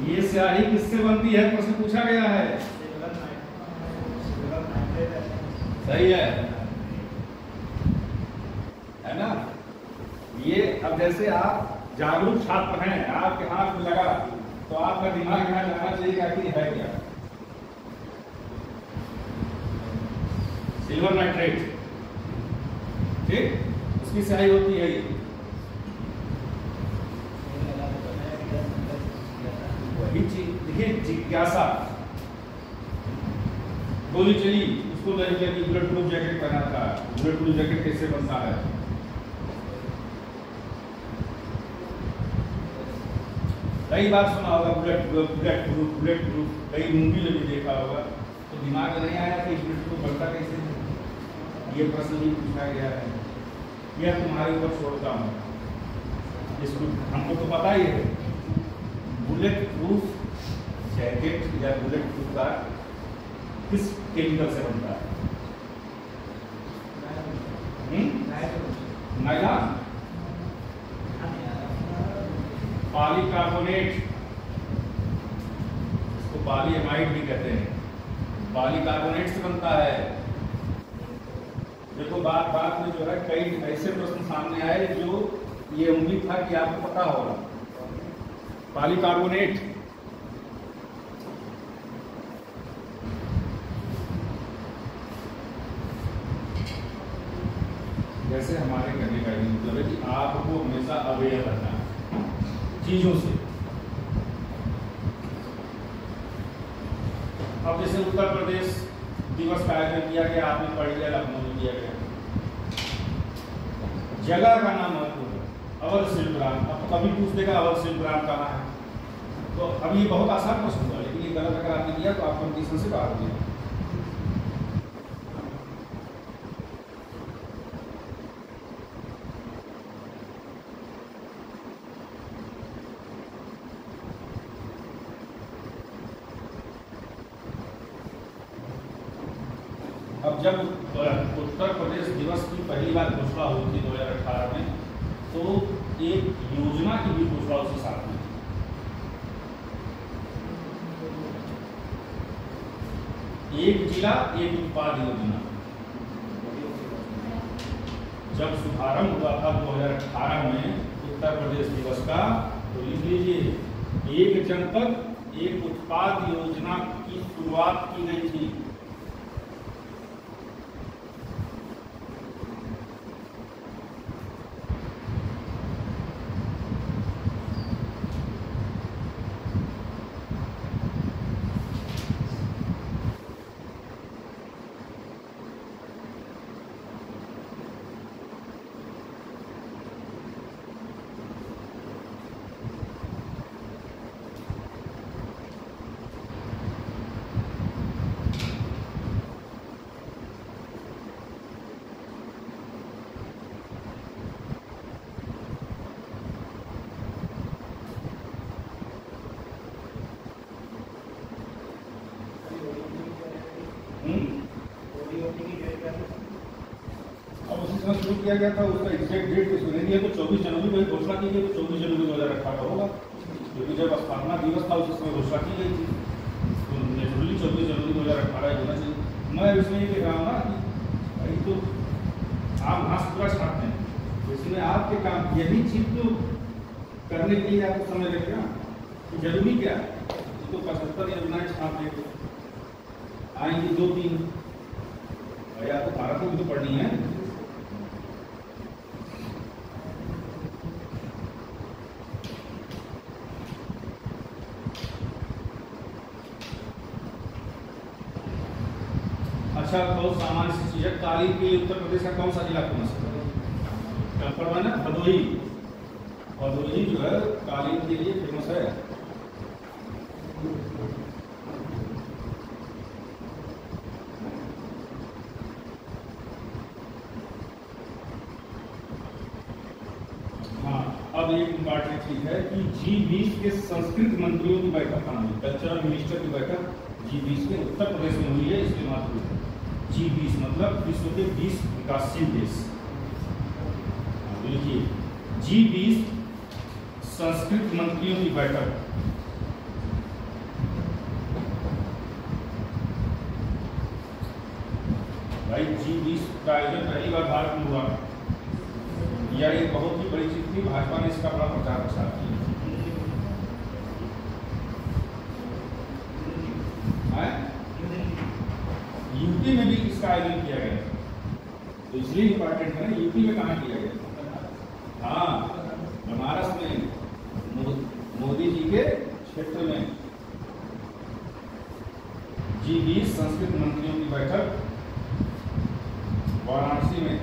ये स्याही किससे बनती है? प्रश्न पूछा गया है। सही है ना? ये अब जैसे आप जागरूक छात्र हैं, आपके हाथ में लगा तो आपका दिमाग यहाँ जाना चाहिए कि है क्या। सिल्वर नाइट्रेट, ठीक, उसकी स्याही होती है ये। वही चीज देखिए, जिज्ञासा गोली चली, उसको तरीके की बुलेट प्रूफ जैकेट पहना था। बुलेट प्रूफ जैकेट कैसे बनता है? कई बार सुना होगा बुलेट प्रूफ, कई मूवी में भी देखा होगा, तो दिमाग में नहीं आया कि बुलेट प्रूफ बनता कैसे। ये प्रश्न भी पूछा गया है, यह तुम्हारे ऊपर छोड़ता हूँ। इसको हमको तो पता ही है, बुलेट प्रूफ जैकेट या बुलेट प्रूफ कार किस केमिकल से बनता है? नायलॉन, पॉलीकार्बोनेट, इसको पॉलीएमाइड भी कहते हैं, पॉलीकार्बोनेट से बनता है। देखो बात में जो है कई ऐसे प्रश्न सामने आए जो ये उम्मीद था कि आपको पता होगा। पॉलीकार्बोनेट जैसे हमारे कहने का ये मतलब है कि आपको हमेशा अवेयर रहना है चीजों से। अब जैसे उत्तर प्रदेश दिवस का आयोजन किया गया, आपने पढ़ लिया, लखनऊ में किया गया। जगह का नाम महत्वपूर्ण है, अवध शिल्पग्राम। अब कभी पूछ देगा अवध शिल्पग्राम कहाँ है, तो अब ये बहुत आसान प्रश्न हुआ, लेकिन ये गलत अगर आपने किया तो आप कंपटीशन से बाहर हो गए। अब जब उत्तर प्रदेश दिवस की पहली बार घोषणा हुई थी 2018 में, तो एक योजना की भी घोषणा उसी साथ में। एक जिला एक उत्पाद योजना जब शुभारंभ हुआ था 2018 में उत्तर प्रदेश दिवस का, तो लिख लीजिए एक जनपद एक उत्पाद योजना की शुरुआत की गई थी। शुरू किया गया था, उसका एग्जैक्ट डेट तो सुने दिया, तो 24 जनवरी को घोषणा की गई, तो 24 जनवरी 2018 होगा, क्योंकि जब स्थापना दिवस था उस समय घोषणा की गई थी, तो नेचुरली 24 जनवरी 2018 होना चाहिए। मैं इसमें ये कह रहा हूँ ना कि भाई तो आप घास पूरा छापते हैं, तो इसमें आपके काम यही चीज तो करने के लिए आपको समय लगेगा, तो जरूरी क्या है, तो 75 योजनाएं छाप देते आएंगी 2-3, भाई आपको भारत को भी तो पढ़नी है। अच्छा, बहुत सामान्य सी चीज है, कालीन के उत्तर प्रदेश का कौन सा जिला फेमस है? कंफर्म है, भदोही। भदोही जो है कालीन के लिए फेमस है। हाँ, अब एक इम्पॉर्टेंट चीज है कि G20 के संस्कृत मंत्रियों की बैठक कहाँ हुई? कल्चरल मिनिस्टर की बैठक G20 के उत्तर प्रदेश में हुई है, इसके मात्र G20 मतलब विश्व के 20 विकासशील देश। देखिए G20 संस्कृत मंत्रियों की बैठक, भाई G20 का आयोजन पहली बार भारत में हुआ, या ये बहुत ही बड़ी चीज थी, भाजपा ने इसका बड़ा प्रचार प्रसार किया। यूपी में भी इसका आयोजन किया गया, तो इसलिए इंपॉर्टेंट है ना, यूपी में कहाँ किया गया? हाँ, बनारस में, मोदी जी के क्षेत्र में G20 संस्कृत मंत्रियों की बैठक वाराणसी में।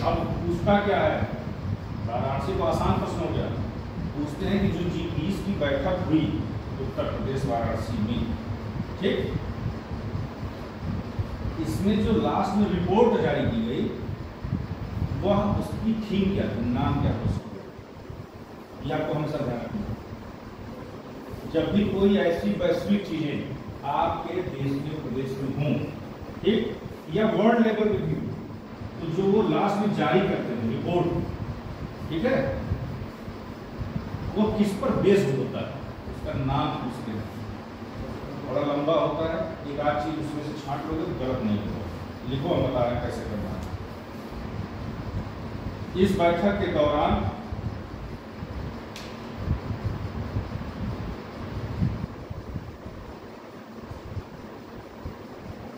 अब पूछता क्या है, वाराणसी को आसान प्रश्न हो गया, पूछते हैं कि जो G20 की बैठक हुई उत्तर प्रदेश वाराणसी में, ठीक, इसमें जो लास्ट में रिपोर्ट जारी की गई थीम क्या था, नाम क्या था उसका, ये आपको हमेशा ध्यान रखना। जब भी कोई ऐसी वैश्विक चीजें आपके देश में प्रदेश में हों, ठीक, या वर्ल्ड लेवल पे भी, तो जो वो लास्ट में जारी करते हैं रिपोर्ट, ठीक है, वो किस पर बेस्ड होता है, उसका नाम पूछते हैं। बड़ा लंबा होता है, एक आध चीज उसमें से छांट लोगे तो गलत नहीं होगा। लिखो, हम बता रहे हैं कैसे करना है। इस बैठक के दौरान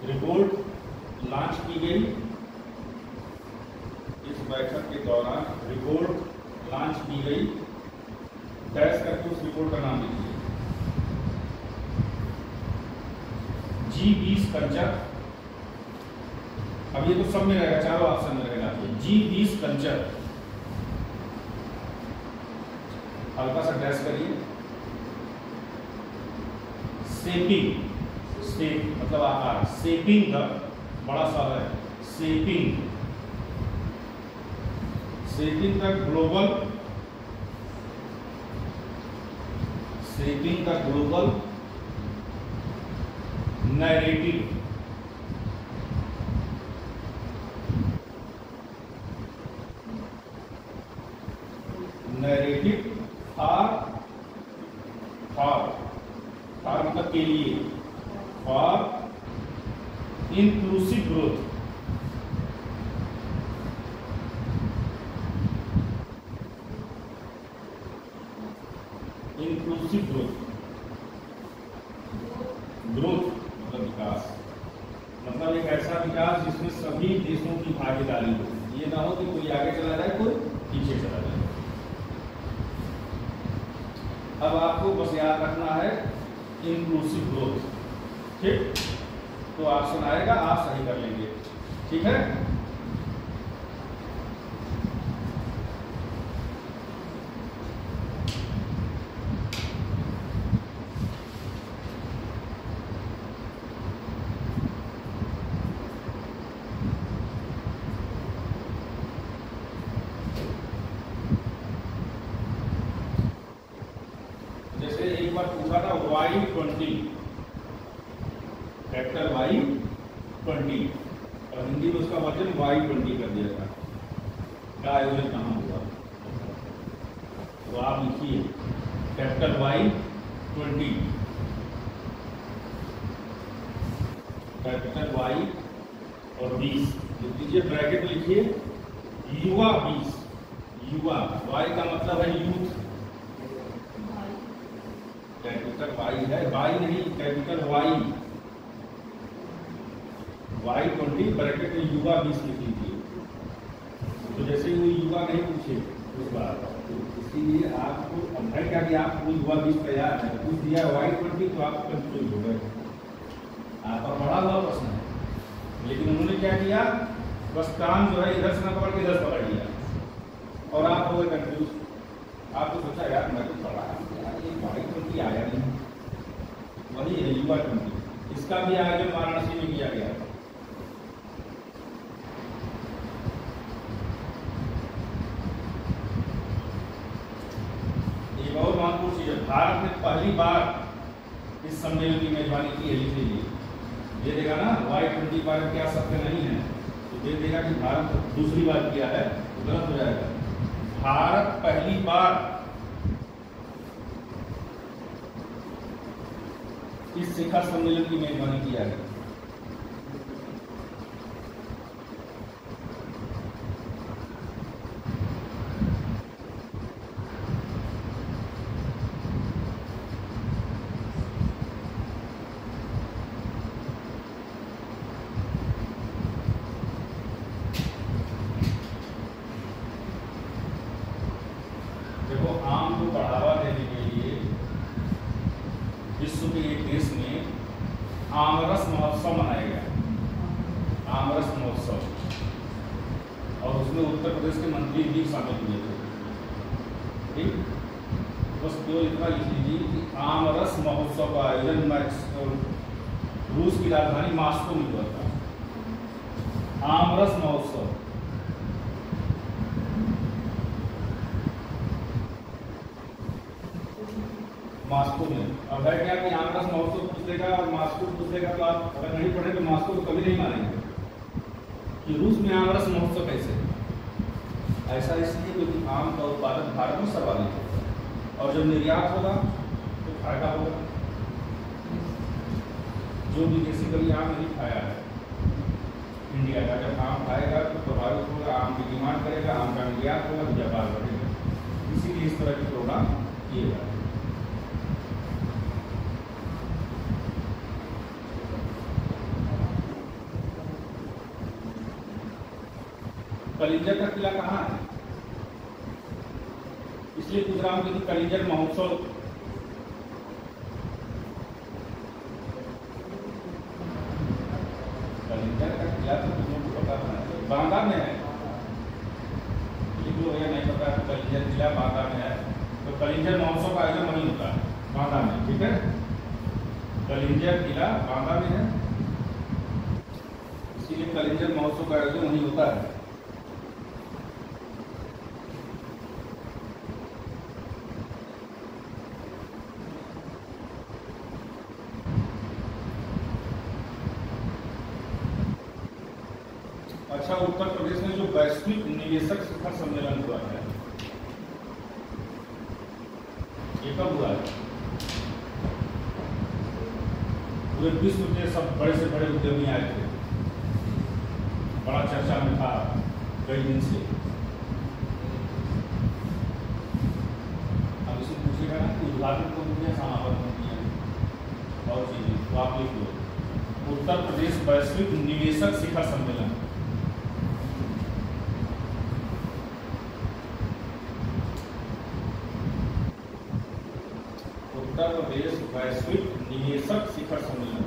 रिपोर्ट लॉन्च की गई। इस बैठक के दौरान रिपोर्ट लॉन्च की गई, डैश करके उस रिपोर्ट का नाम लिखिए। G20 कल्चर, अब ये तो सब में रहेगा, चारों ऑप्शन में रहेगा। G20 कल्चर, हल्का सा डैश करिए। शेपिंग, शेप मतलब आकार, शेपिंग द, बड़ा सा है, shaping the global, shaping the global narrative, narrative for मतलब के लिए, for inclusive growth, inclusive growth, growth मतलब विकास, मतलब एक ऐसा विकास जिसमें सभी देशों की भागीदारी हो। ये ना हो कि कोई आगे चला जाए, कोई पीछे चला जाए। अब आपको बस याद रखना है इंक्लूसिव ग्रोथ, ठीक, तो ऑप्शन आएगा, आप सही कर लेंगे, ठीक है। जैसे एक बार पूछा था Y20, कैपिटल Y20, और हिंदी में उसका वर्जन Y20 कर दिया था। का आयोजन कहाँ हुआ, तो आप लिखिए कैपिटल Y20, कैपिटल Y और 20 लिख दीजिए, ब्रैकेट में लिखिए युवा 20, युवा, Y का मतलब है यूथ, कैपिटल Y है, Y नहीं, कैपिटल Y20 ब्रैकेट में युवा 20 लिख लीजिए। तो जैसे वो युवा नहीं पूछे उस बार, तो इसीलिए आपको अब है क्या कि आपको युवा 20 तैयार है, पूछ दिया Y20 तो आप कंफ्यूज हो गए, आपका बड़ा हुआ प्रश्न है। लेकिन उन्होंने क्या किया, बस काम जो है इधर से ना पकड़ के इधर पकड़ लिया, और आप हो गए कंफ्यूज। आपको सोचा यार मैं तो पढ़ा यार, ये Y20 आया नहीं, वही है युवा 20। इसका भी आयोजन वाराणसी में किया गया। एक और महत्वपूर्ण चीज है, भारत ने पहली बार इस सम्मेलन की मेजबानी की है। लिख लीजिए, ये देगा ना Y20 बार क्या सत्य नहीं है, तो ये देगा कि भारत दूसरी बार किया है, तो गलत हो जाएगा। भारत पहली बार इस शिखर सम्मेलन की मेजबानी किया है। देखो, आम को बढ़ावा देने के लिए विश्व के एक देश में आमरस महोत्सव मनाया गया, आमरस महोत्सव, और उसमें उत्तर प्रदेश के मंत्री भी शामिल हुए थे। ठीक, बस केवल इतना लिख लीजिए कि आमरस महोत्सव का आयोजन रूस की राजधानी मॉस्को में हुआ था। आमरस महोत्सव अब है क्या कि आमरस महोत्सव पूछ देगा और मॉस्को पूछ देगा, तो आप अगर नहीं पढ़े तो मॉस्को को कभी नहीं मानेंगे कि रूस में आमरस महोत्सव कैसे। ऐसा इसलिए क्योंकि आम का उत्पादन भारत में सर्वाधिक है और जब निर्यात होगा तो फायदा होगा। जो विदेशी कभी आम नहीं खाया है इंडिया का, जब आम खाएगा तो प्रभावित होगा, आम की डिमांड करेगा, आम का निर्यात होगा, व्यापार बढ़ेगा। इसीलिए इस तरह के प्रोग्राम किए जाते हैं। कलिंजर का किला कहाँ है? इसलिए पूछ रहा हूं कि कलिंजर महोत्सव कलिंजर का किला तो तुम को पता है, बांदा में है। लिखो या नहीं पता तो कलिंजर किला बांदा में है। तो कलिंजर महोत्सव का आयोजन वहीं होता है, बांदा में। ठीक है, कलिंजर किला बांदा में है, इसीलिए कलिंजर महोत्सव का आयोजन वहीं होता है। अच्छा, उत्तर प्रदेश में जो वैश्विक निवेशक शिखर सम्मेलन हुआ है, ये कब हुआ है? पूरे विश्व के सब बड़े से बड़े उद्यमी आए थे, बड़ा चर्चा में था कई दिन से। अब इसे पूछेगा ना कि उद्घाटन को किया, समापन को किया और चीजें, तो आप लिख लो उत्तर प्रदेश वैश्विक निवेशक शिखर सम्मेलन। उत्तर प्रदेश वैश्विक निवेशक शिखर सम्मेलन,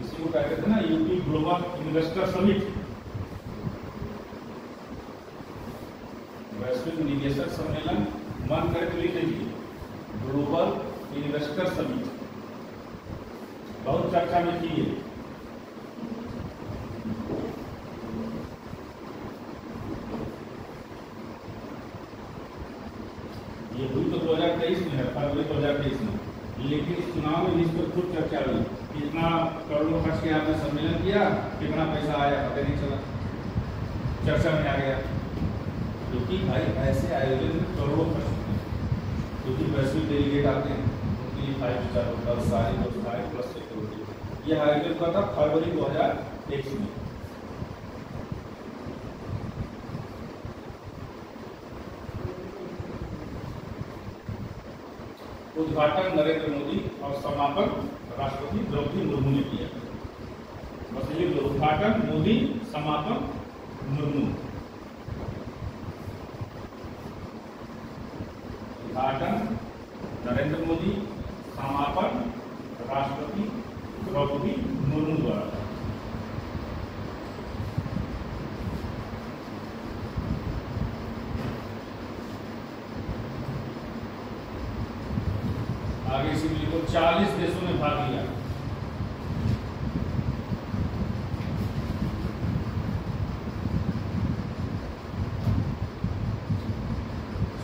इसी को कहते थे ना यूपी ग्लोबल इन्वेस्टर समिट। वैश्विक निवेशक सम्मेलन मन करे तो लिख लीजिए, ग्लोबल इन्वेस्टर समिट। बहुत चर्चा में की है। ये हुई तो 2023 में है, फरवरी 2023 में, लेकिन इस चुनाव में इस पर खूब चर्चा हुई। कितना करोड़ों खर्च के आपने सम्मेलन किया, कितना पैसा आया पता नहीं चला, चर्चा में आ गया। क्योंकि भाई ऐसे आयोजन में करोड़ों खर्च होते हैं, क्योंकि वैश्विक डेलीगेट आते हैं, उनकी 5 स्टार होटल, सारी व्यवस्थाएं प्लस सिक्योरिटी। यह आयोजन हुआ था फरवरी 2023 में। उद्घाटन नरेंद्र मोदी और समापन राष्ट्रपति द्रौपदी मुर्मू ने किया। बस ये उद्घाटन मोदी, समापन मुर्मू। उद्घाटन नरेंद्र मोदी, समापन राष्ट्रपति द्रौपदी मुर्मू द्वारा। आगे इसी को 40 देशों ने भाग लिया।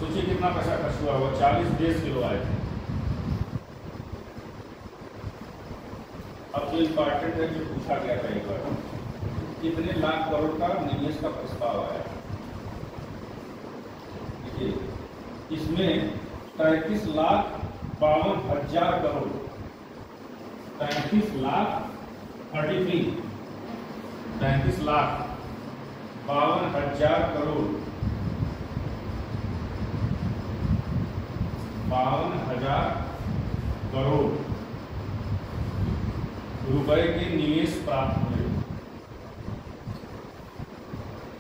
सोचिए कितना पैसा खर्च हुआ होगा, 40 देश के लोग आए थे। अब जो इंपॉर्टेंट है, जो पूछा गया था एक बार, कितने लाख करोड़ का निवेश का प्रस्ताव आया। देखिए, इसमें 33,52,000 करोड़, 33,52,000 करोड़, 52,000 करोड़ रुपए के निवेश प्राप्त हुए,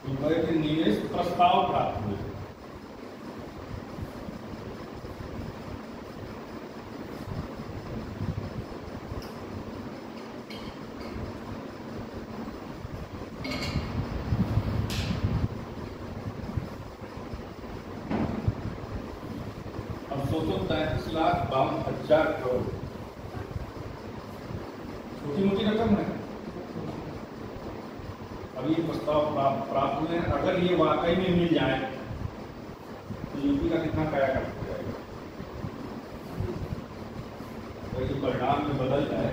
रुपए के निवेश प्रस्ताव प्राप्त हुए। अब 33,52,000 करोड़ छोटी मोटी रकम है। अब ये प्रस्ताव प्राप्त हुए हैं, अगर ये वाकई में मिल जाए तो यूपी का कितना कायाकल्प हो जाएगा। कहीं परिणाम में बदल जाए।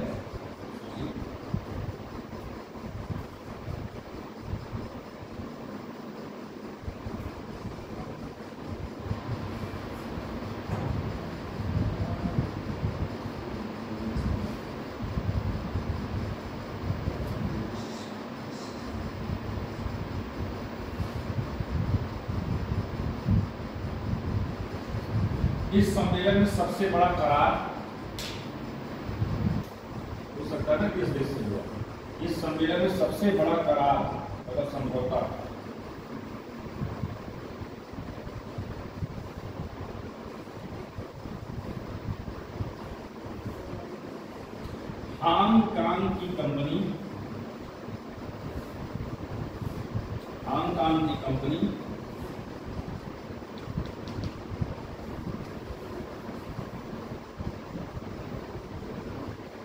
इस सम्मेलन में सबसे बड़ा करार हो सकता है ना किस देश से हुआ? इस सम्मेलन में सबसे बड़ा करार मतलब समझौता हांगकांग की कंपनी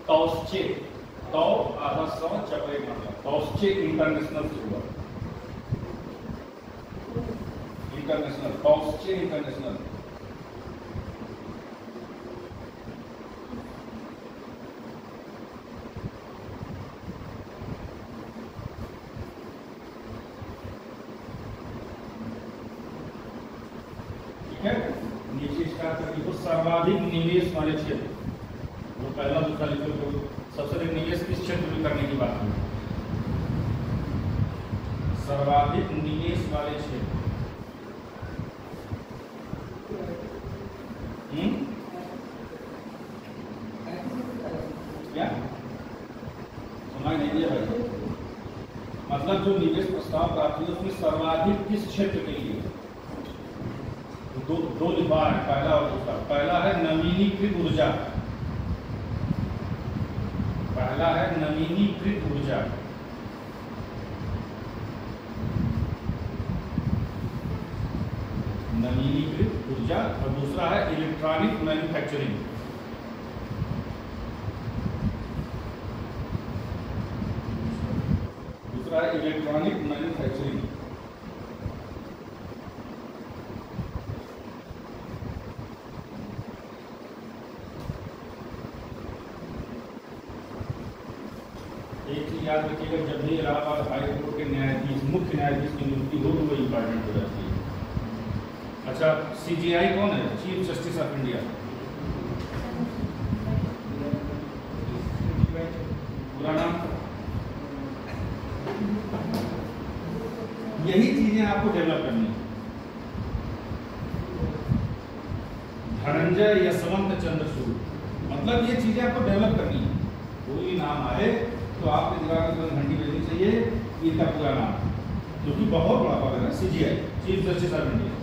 टॉस्चे टॉस्चे इंटरनेशनल से हुआ। टॉस्चे इंटरनेशनल ठीक है। नीचे स्टार्ट करके सर्वाधिक निवेश वाले क्षेत्र, वो पहला दूसरा लिखो तो सबसे अधिक निवेश किस क्षेत्र में करने की बात है? सर्वाधिक निवेश वाले क्षेत्र क्या सुनाई नहीं दिया भाई? मतलब जो निवेश प्रस्ताव प्राप्त हुआ उसमें सर्वाधिक किस क्षेत्र के लिए? दो विभाग है, पहला और दूसरा। पहला है नवीनीकृत ऊर्जा, पहला है नवीनीकृत ऊर्जा, और दूसरा है इलेक्ट्रॉनिक मैन्युफैक्चरिंग। दूसरा है इलेक्ट्रॉनिक मैन्युफैक्चरिंग। एक चीज याद रखिएगा, जब भी इलाहाबाद हाई कोर्ट के न्यायाधीश, मुख्य न्यायाधीश की नियुक्ति हो तो वो इंपॉर्टेंट हो जाती है। अच्छा, CJI कौन है? Chief justice of India. पूरा नाम? यही चीजें आपको डेवलप करनी है। धनंजय यशवंत चंद्रचूड़, मतलब ये चीजें आपको डेवलप करनी है। कोई भी नाम आए तो आपके दिमाग में घंटी बजनी चाहिए इनका पूरा नाम, क्योंकि बहुत बड़ा पद है CJI, chief justice of India.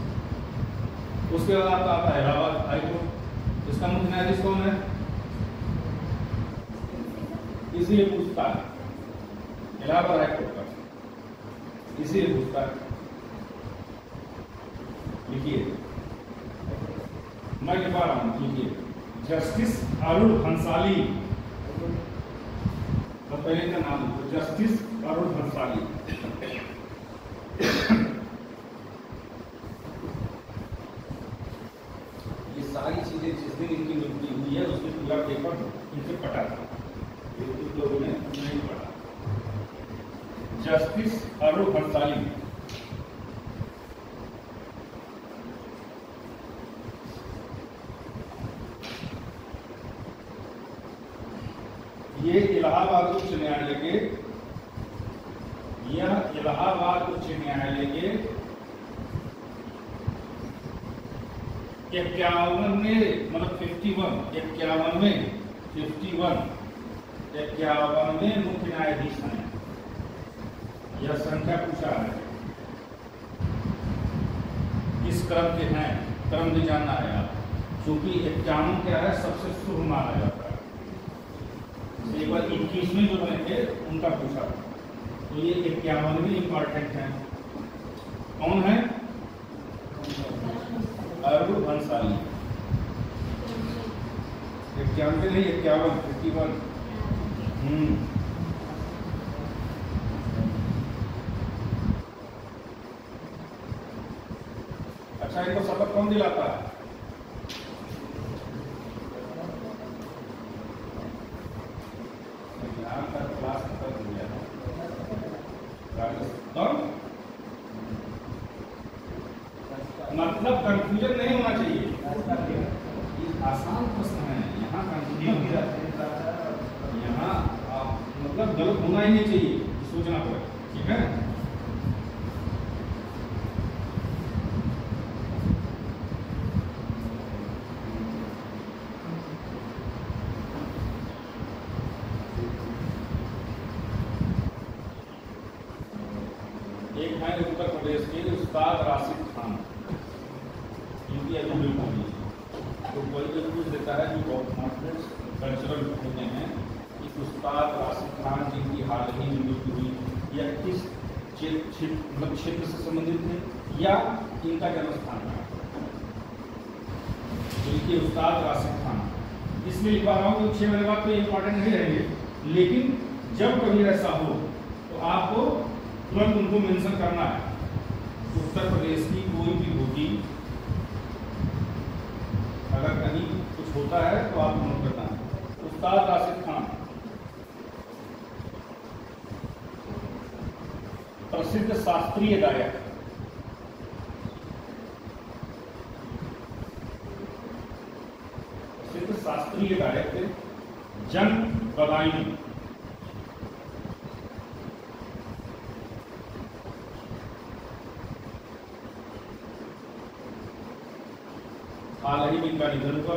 उसके बाद आपका आता है इलाहाबाद हाई कोर्ट, इसका मुख्य न्यायाधीश कौन है? इसलिए पूछता है इलाहाबाद हाई कोर्ट का, इसलिए पूछता है। लिखिए, मैं लिखा रहा हूं, लिखिए जस्टिस अरुण भंसाली, तो पहले का नाम लिखो जस्टिस अरुण भंसाली। सारी चीजें जिस दिन इनकी नियुक्ति हुई है उसमें पूरा पेपर इनसे पटा था, कुछ लोगों ने नहीं पढ़ा। जस्टिस अरुण भंसाली, ये इलाहाबाद उच्च न्यायालय के, यह इलाहाबाद उच्च न्यायालय के 51वें मतलब 51वें मुख्य न्यायाधीश हैं। यह संख्या पूछा है, किस क्रम के हैं, क्रम भी जानना है आप, क्योंकि 51 क्या है, सबसे शुभ माना जाता है। एक बार 21वें जो बने थे उनका पूछा, तो ये 51वें इंपॉर्टेंट है। कौन है? अरुण भंसाली। 91 नहीं, 51। अच्छा, इनको शपथ कौन दिलाता है? राजस्थान, मतलब कंफ्यूजन नहीं होना चाहिए, ये आसान प्रश्न है, यहाँ कंफ्यूजन हो जाता है, यहाँ आप मतलब गलत होना ही नहीं चाहिए, सोचना पड़ेगा, ठीक है। एक है उत्तर प्रदेश के उस्ताद राशिद खान, इनकी अभी बिल्कुल नहीं, तो कोई भी पूछ देता है जो बहुत कॉन्फिडेंस कल्चरल होते हैं कि उस्ताद राशिद खान जिनकी हाल ही में मृत्यु हुई या किस मतलब क्षेत्र से संबंधित है या इनका जन्म स्थान है, इनके उस्ताद राशिद खान, इसलिए लिखवा रहा हूँ कि 6 महीने बाद तो इम्पोर्टेंट नहीं रहेंगे, लेकिन जब कभी ऐसा हो तो आपको तुरंत उनको मेंशन करना है। उत्तर प्रदेश की कोई भी होगी, अगर कहीं कुछ होता है तो आप नोट करना है। उस्ताद राशिद खान प्रसिद्ध शास्त्रीय गायक, प्रसिद्ध शास्त्रीय गायक थे, जन्म बदायूं, हाल ही में इनका निधन हुआ।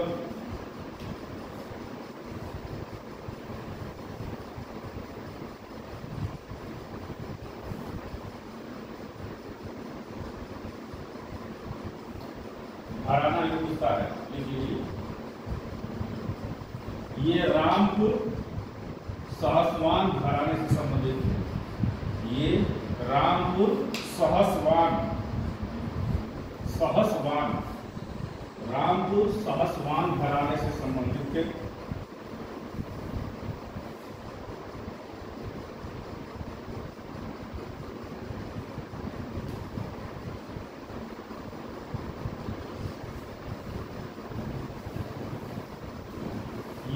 घराना ये पूछता है, लिख लीजिए, ये रामपुर सहसवान घराने से संबंधित है, ये रामपुर सहसवान रामपुर सहसवान घराने से संबंधित थे।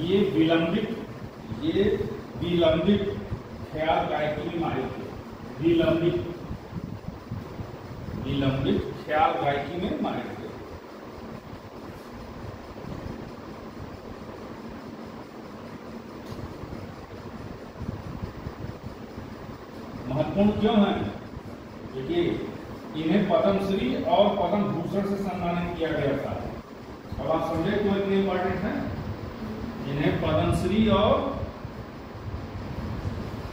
ये विलंबित ख्याल गायकी में माहिर थे, विलंबित ख्याल गायकी में माहिर थे। महत्वपूर्ण क्यों है? देखिए, इन्हें पद्मश्री और पद्म भूषण से सम्मानित किया गया था। अब आप समझे क्यों इतने इंपॉर्टेंट है? इन्हें पद्मश्री और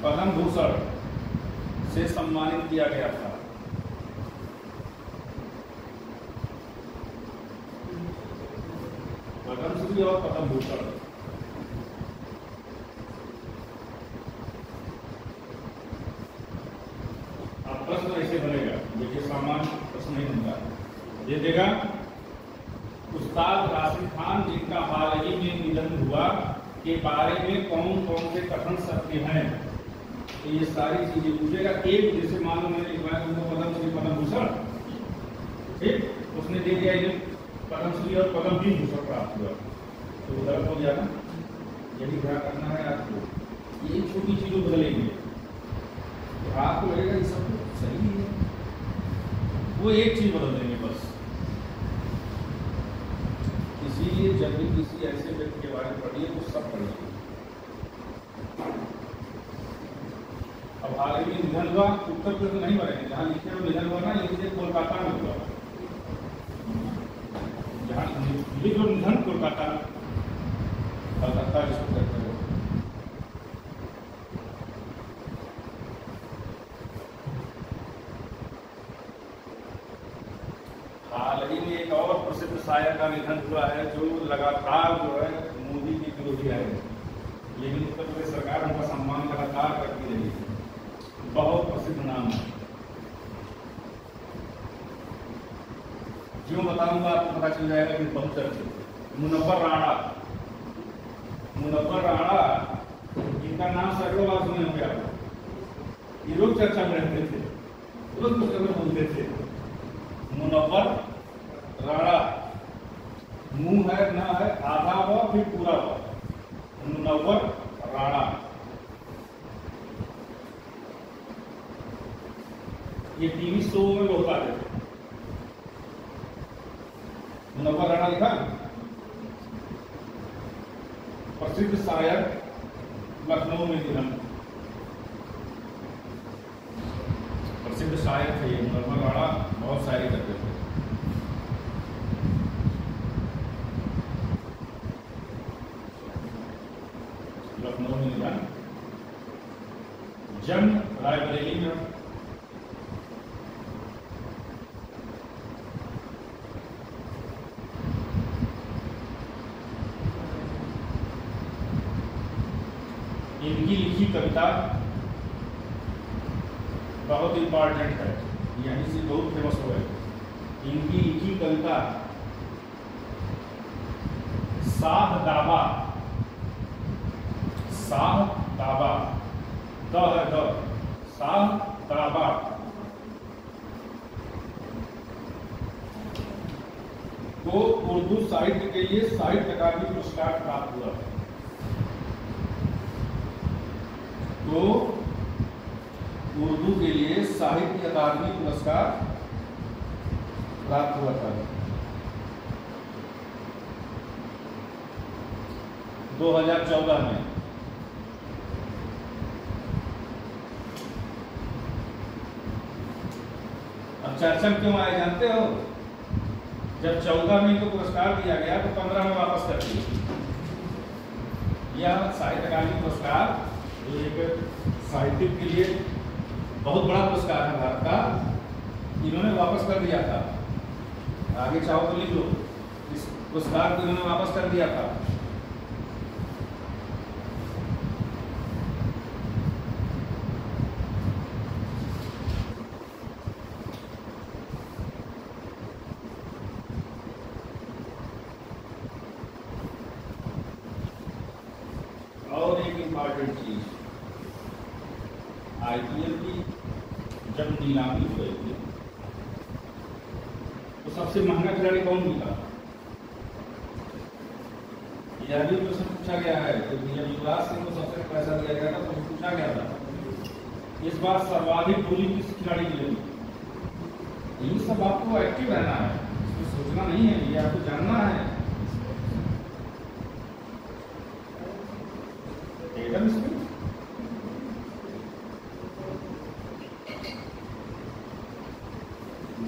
पद्म भूषण से सम्मानित किया गया था। पद्मश्री और पद्म भूषण। प्रश्न ऐसे बनेगा, देखिए सामान्य प्रश्न नहीं बनता। ये देगा, उस्ताद राशिद खान जिनका हाल ही में निधन हुआ के बारे में कौन कौन से कथन सत्य हैं, तो ये सारी चीजें पूछेगा। एक जैसे मान लो मैंने लिखवाया उनको पद्मश्री पद्म भूषण, ठीक, उसने दे दिया इन्हें पद्मश्री और पद्म भूषण प्राप्त हुआ, तो गलत हो गया ना। यही ध्यान रखना है आपको, ये छोटी चीजों बदलेंगे तो आपको लगेगा ये सब सही है, वो एक चीज बदल देंगे बस। इसीलिए जब भी किसी ऐसे व्यक्ति के बारे में पढ़िए तो सब पढ़िए। अब हाल ही में निधन हुआ, उत्तर प्रदेश नहीं बढ़ेंगे, जहाँ लिखे हुए निधन हुआ ना, ये कोलकाता में हुआ, जहाँ लिखे हुए निधन कोलकाता, कलकत्ता जिसको कहते हैं। हाल ही में एक और प्रसिद्ध शायर का निधन हुआ है जो लगातार जो है मोदी के विरोधी है, लेकिन उत्तर प्रदेश सरकार उनका सम्मान लगातार करती रही है। बहुत प्रसिद्ध नाम है, जो बताऊंगा आपको पता चल जाएगा कि बहुत चर्चित। मुनव्वर राणा, इनका नाम सैकड़ों बार सुने होंगे आप, ये लोग चर्चा में रहते थे, रोज पुस्तक बोलते थे। मुनव्वर राणा, मुंह है ना है, आधा व फिर पूरा व, मुनव्वर राणा। ये टीवी शो में बहुत आते थे। मुनव्वर राणा लिखा, प्रसिद्ध शायर, लखनऊ में निधन। प्रसिद्ध शायर थे ये मुनव्वर राणा, बहुत शायरी करते थे। लखनऊ में निधन। जन्म रायबरेली में। इनकी लिखी कविता बहुत इंपॉर्टेंट है, यानी से बहुत फेमस हो गए। इनकी लिखी कविता साह दावा, साह दावा, द है द, साह दावा को उर्दू साहित्य के लिए साहित्य अकादमी पुरस्कार प्राप्त हुआ है। तो उर्दू के लिए साहित्य अकादमी पुरस्कार प्राप्त हुआ था 2014 में। अब चर्चा क्यों आए जानते हो? जब 14 में इनको पुरस्कार दिया गया तो 15 में वापस कर दिया। यह साहित्य अकादमी पुरस्कार एक साहित्य के लिए बहुत बड़ा पुरस्कार है भारत का, इन्होंने वापस कर दिया था। आगे चाहो तो लिख लो, इस पुरस्कार को इन्होंने वापस कर दिया था। और एक इंपॉर्टेंट चीज, आईपीएल की जब नीलामी हो रही थी तो सबसे महंगा खिलाड़ी कौन मिला? यह भी प्रश्न पूछा गया है। तो युवराज सिंह को सबसे पैसा दिया गया था तो पूछा गया था इस बार सर्वाधिक बोली किस खिलाड़ी की लगी? यही सब आपको एक्टिव रहना है, इसमें सोचना नहीं है, ये आपको जानना है। एकदम इसमें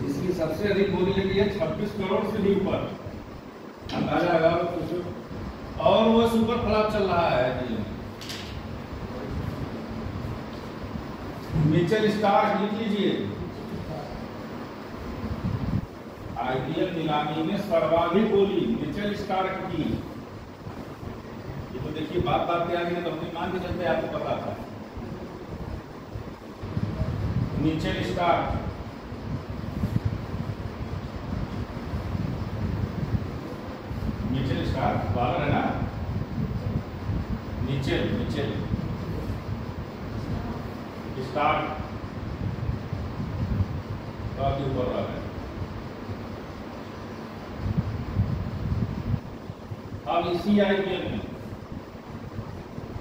जिसकी सबसे अधिक बोली लगी है 26 करोड़ से भी ऊपर, अंदाजा लगाओ कुछ। और वो सुपर फ्लॉप चल रहा है दिल्ली में। मिचेल स्टार्क लिख लीजिए, आईपीएल नीलामी में सर्वाधिक बोली मिचेल स्टार्क की। ये तो देखिए बात पे आ गई तो अपनी मान के चलते आपको पता था। मिचेल स्टार्क बालर है ना, मिचेल स्टार्क काफी ऊपर रहा है। अब इसी आईपीएल में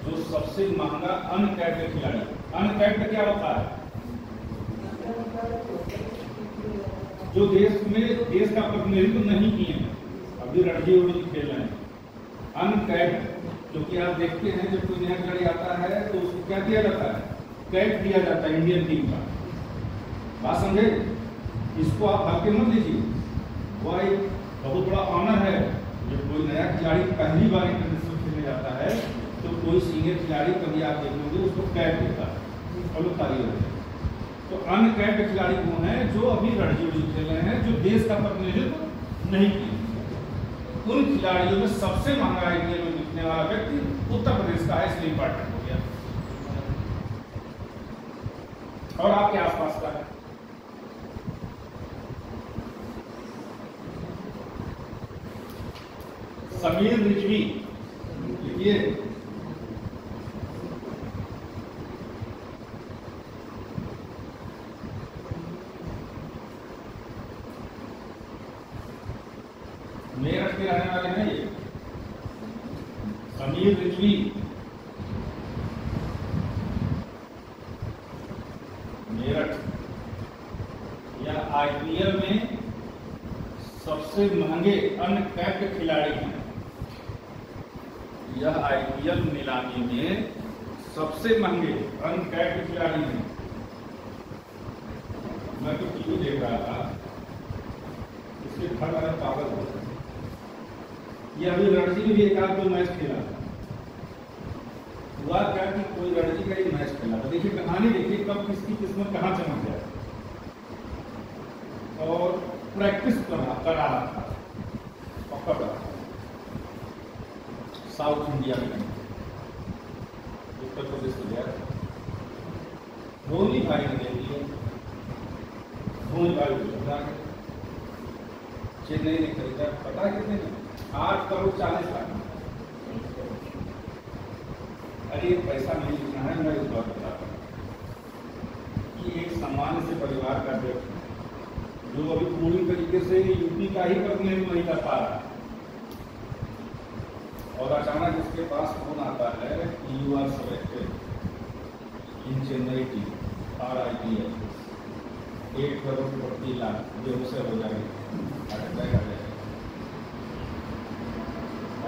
जो सबसे महंगा अनकैप्ड खिलाड़ी, अनकैप्ड क्या होता है? जो देश में देश का प्रतिनिधित्व नहीं किए हैं, अभी रणजी उर्जी खेल रहे हैं, अनकैप्ड। क्योंकि आप देखते हैं जब कोई नया खिलाड़ी आता है तो उसको क्या दिया जाता है? कैप दिया जाता है इंडियन टीम का। बात समझे? इसको आप हल्के मत लीजिए, वह एक बहुत बड़ा ऑनर है। जब कोई नया खिलाड़ी पहली बार इंटरनेशनल खेलने जाता है तो कोई सीनियर खिलाड़ी कभी आप देखोगे उसको कैप देता है और लोग ताली होते हैं। तो अनकैप्ड खिलाड़ी वो हैं जो अभी रणजी उर्जी खेल रहे हैं, जो देश का प्रतिनिधित्व नहीं किया। उन खिलाड़ियों में सबसे महंगा आईपीएल में बिकने वाला व्यक्ति उत्तर प्रदेश का है, इसलिए इंपॉर्टेंट हो गया। और आपके आसपास का है समीर रिजवी, लिखिए मेरठ के रहने वाले हैं ये समीर रिजवी। मेरठ या आईपीएल में सबसे महंगे अनकैप्ड खिलाड़ी हैं। यह आईपीएल नीलामी में सबसे महंगे अनकैप्ड खिलाड़ी हैं। मैं तो टीवी देख रहा था, इसके घर वाले पागल हो गए। ये अभी रणजी में भी एक आध दो मैच खेला था। हुआ क्या कि कोई रणजी का ही मैच खेला था। देखिए कहानी, देखिए कब किसकी किस्मत कहाँ चमक जाए। और प्रैक्टिस कर रहा था, पकड़ रहा था साउथ इंडिया में, उत्तर प्रदेश को गया। धोनी भाई ने देख लिया, धोनी भाई को समझा के चेन्नई ने खरीदा। पता है कितने में? 8 करोड़ 40 लाख। अरे पैसा नहीं लिखना है, मैं इस बात बताता हूँ कि एक सामान्य से परिवार का व्यक्ति जो अभी पूरी तरीके से यूपी का ही प्रतिनिधित्व नहीं कर पा रहा, और अचानक इसके पास फोन आता है कि you are selected in Chennai team और IPL 8 करोड़ 40 लाख बेहोश हो जाएंगे, अटैक आ जाएगा।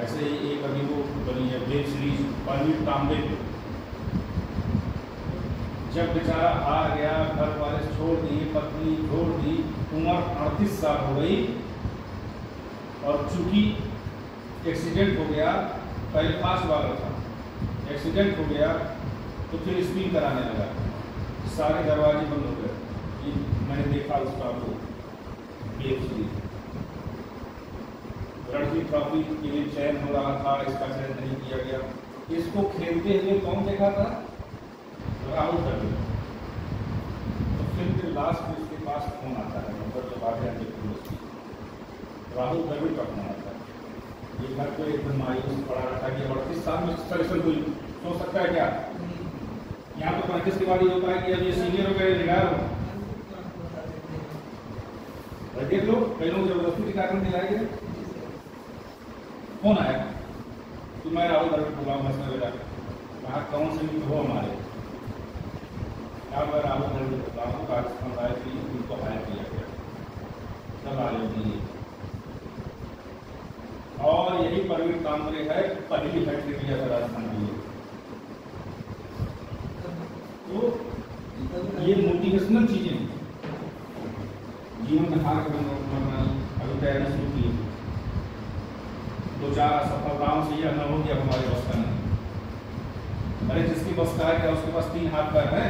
ऐसे ही एक अभी वो बनी है वेब सीरीज परवीन तांबे, जब बेचारा हार गया, घर वाले छोड़ दिए, पत्नी छोड़ दी, उम्र 38 साल हो गई, और चूंकि एक्सीडेंट हो गया, पहले फास्ट वाला था, एक्सीडेंट हो गया तो फिर स्पिन कराने लगा, सारे दरवाजे बंद हो गए। ये मैंने देखा उसका वो वेब सीरीज। रणजी ट्रॉफी के लिए चयन हो रहा था, इसका चयन नहीं किया गया। इसको खेलते हुए कौन देखा था? राहुल द्रविड़। तो फिर लास्ट में इसके पास फोन आता है, मतलब जब आगे आते राहुल द्रविड़ का फोन आता है। ये घर को एकदम मायूस पड़ा रहा था कि 38 साल में सिलेक्शन हुई, सोच सकता है क्या? यहाँ तो 35 के बाद ये होता है कि अब ये सीनियर हो गए, रिटायर हो। देख लो, कई लोग जबरदस्ती के कारण दिलाए गए। फोन आया तो मैं राहुल द्रविड़ को बुलाऊंगा, इसमें बेटा कहा कौन से मित्र हो हमारे? क्या मैं राहुल द्रविड़ को बुलाऊँ? राजस्थान राय की उनको हायर किया गया, सब आयोगी। और यही परवीन तांबे है, पहली हैट्रिक लिया था राजस्थान के लिए। तो ये मोटिवेशनल चीजें हैं, जीवन में हार के मरना। अभी तैयारी शुरू की, 2-4 असफलताओं से यह न हो कि अब हमारे बस का नहीं। अरे जिसकी बस का है क्या उसके पास 3 हाथ पैर है?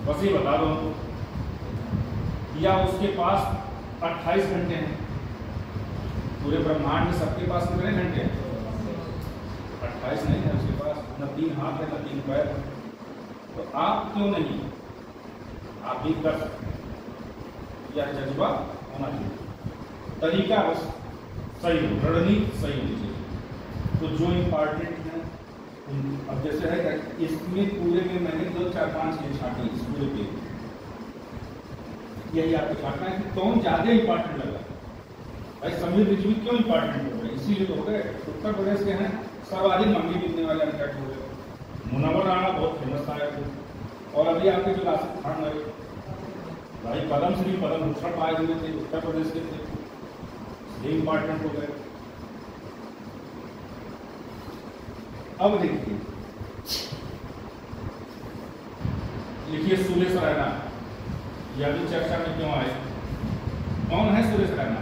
बस ये बता दो। या उसके पास 28 घंटे हैं? पूरे ब्रह्मांड में सबके पास कितने घंटे हैं? 28 नहीं है उसके पास, न 3 हाथ है न 3 पैर। तो आप क्यों नहीं? आप भी कर सकते, यह जज्बा होना चाहिए, तरीका बस सही हो, रणनीति सही होनी चाहिए। तो जो इम्पॉर्टेंट है, अब जैसे है इसमें पूरे में मैंने 2-4-5 चीजें छाटी इस पूरे पे। यही आपको छाटना है कि कौन ज्यादा इंपॉर्टेंट लगा। भाई समीर रिजवी क्यों इंपॉर्टेंट हो गए? इसीलिए तो हो गए, उत्तर प्रदेश के हैं, सर्वाधिक महंगे बिकने वाले अनकैप्ड हो गए। मुनव्वर राणा बहुत फेमस था थे, और अभी आपके जो राशिद खान है भाई, पद्मश्री पद्म भूषण पाए हुए थे, उत्तर प्रदेश के थे, ये इंपॉर्टेंट हो गए। अब देखिए, लिखिए सुरेश रैना, यह भी चर्चा में क्यों आए? कौन है सुरेश रैना?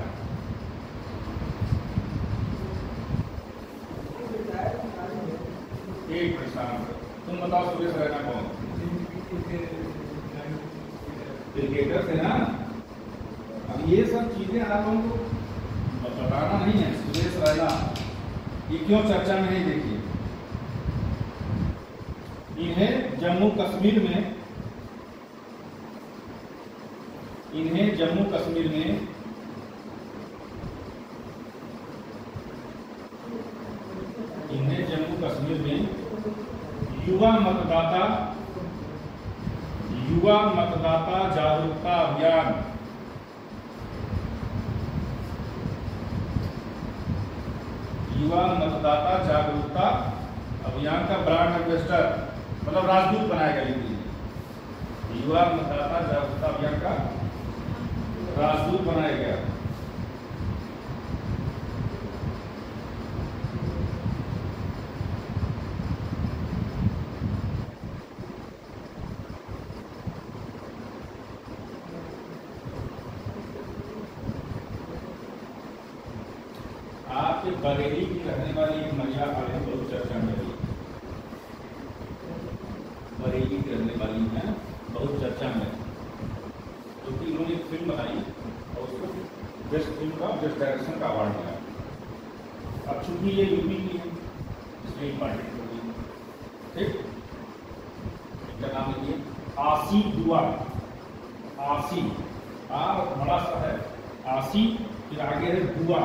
एक परेशान, तुम बताओ सुरेश रैना कौन? क्रिकेटर थे ना। अब ये सब चीजें आप लोगों को बताना नहीं है। सुरेश रैना ये क्यों चर्चा में है? देखिए, इन्हें जम्मू कश्मीर में युवा मतदाता जागरूकता अभियान, युवा मतदाता जागरूकता अभियान का ब्रांड एम्बेसडर, मतलब राजदूत बनाया गया। युवा मतदाता जागरूकता अभियान का आपके बरेली की रहने वाली एक महिला हाल ही बहुत चर्चा में रही, बरेली की रहने वाली है, बहुत चर्चा में, क्योंकि इन्होंने एक फिल्म बनाई और उसको बेस्ट फिल्म का बेस्ट डायरेक्शन का अवार्ड मिला। अब चूंकि ये यूपी की है इसलिए इम्पॉर्टेंट होगी। ठीक, इनका नाम लिखिए आसी दुआ। आसी, आ बड़ा सा है, आसी, फिर आगे है दुआ।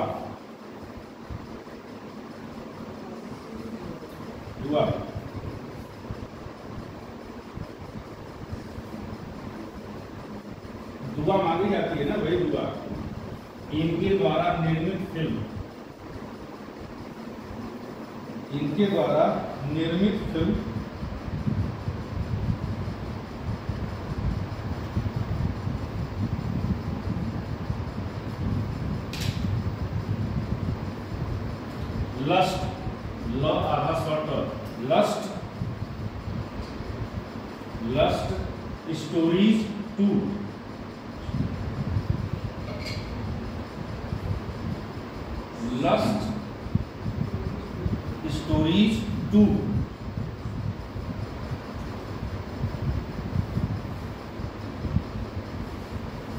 दुआ दुआ मांगी जाती है ना, वही दुआ। इनके द्वारा निर्मित फिल्म, इनके द्वारा निर्मित फिल्म लस्ट, ल आधा short, lust, lust stories 2, lust stories 2,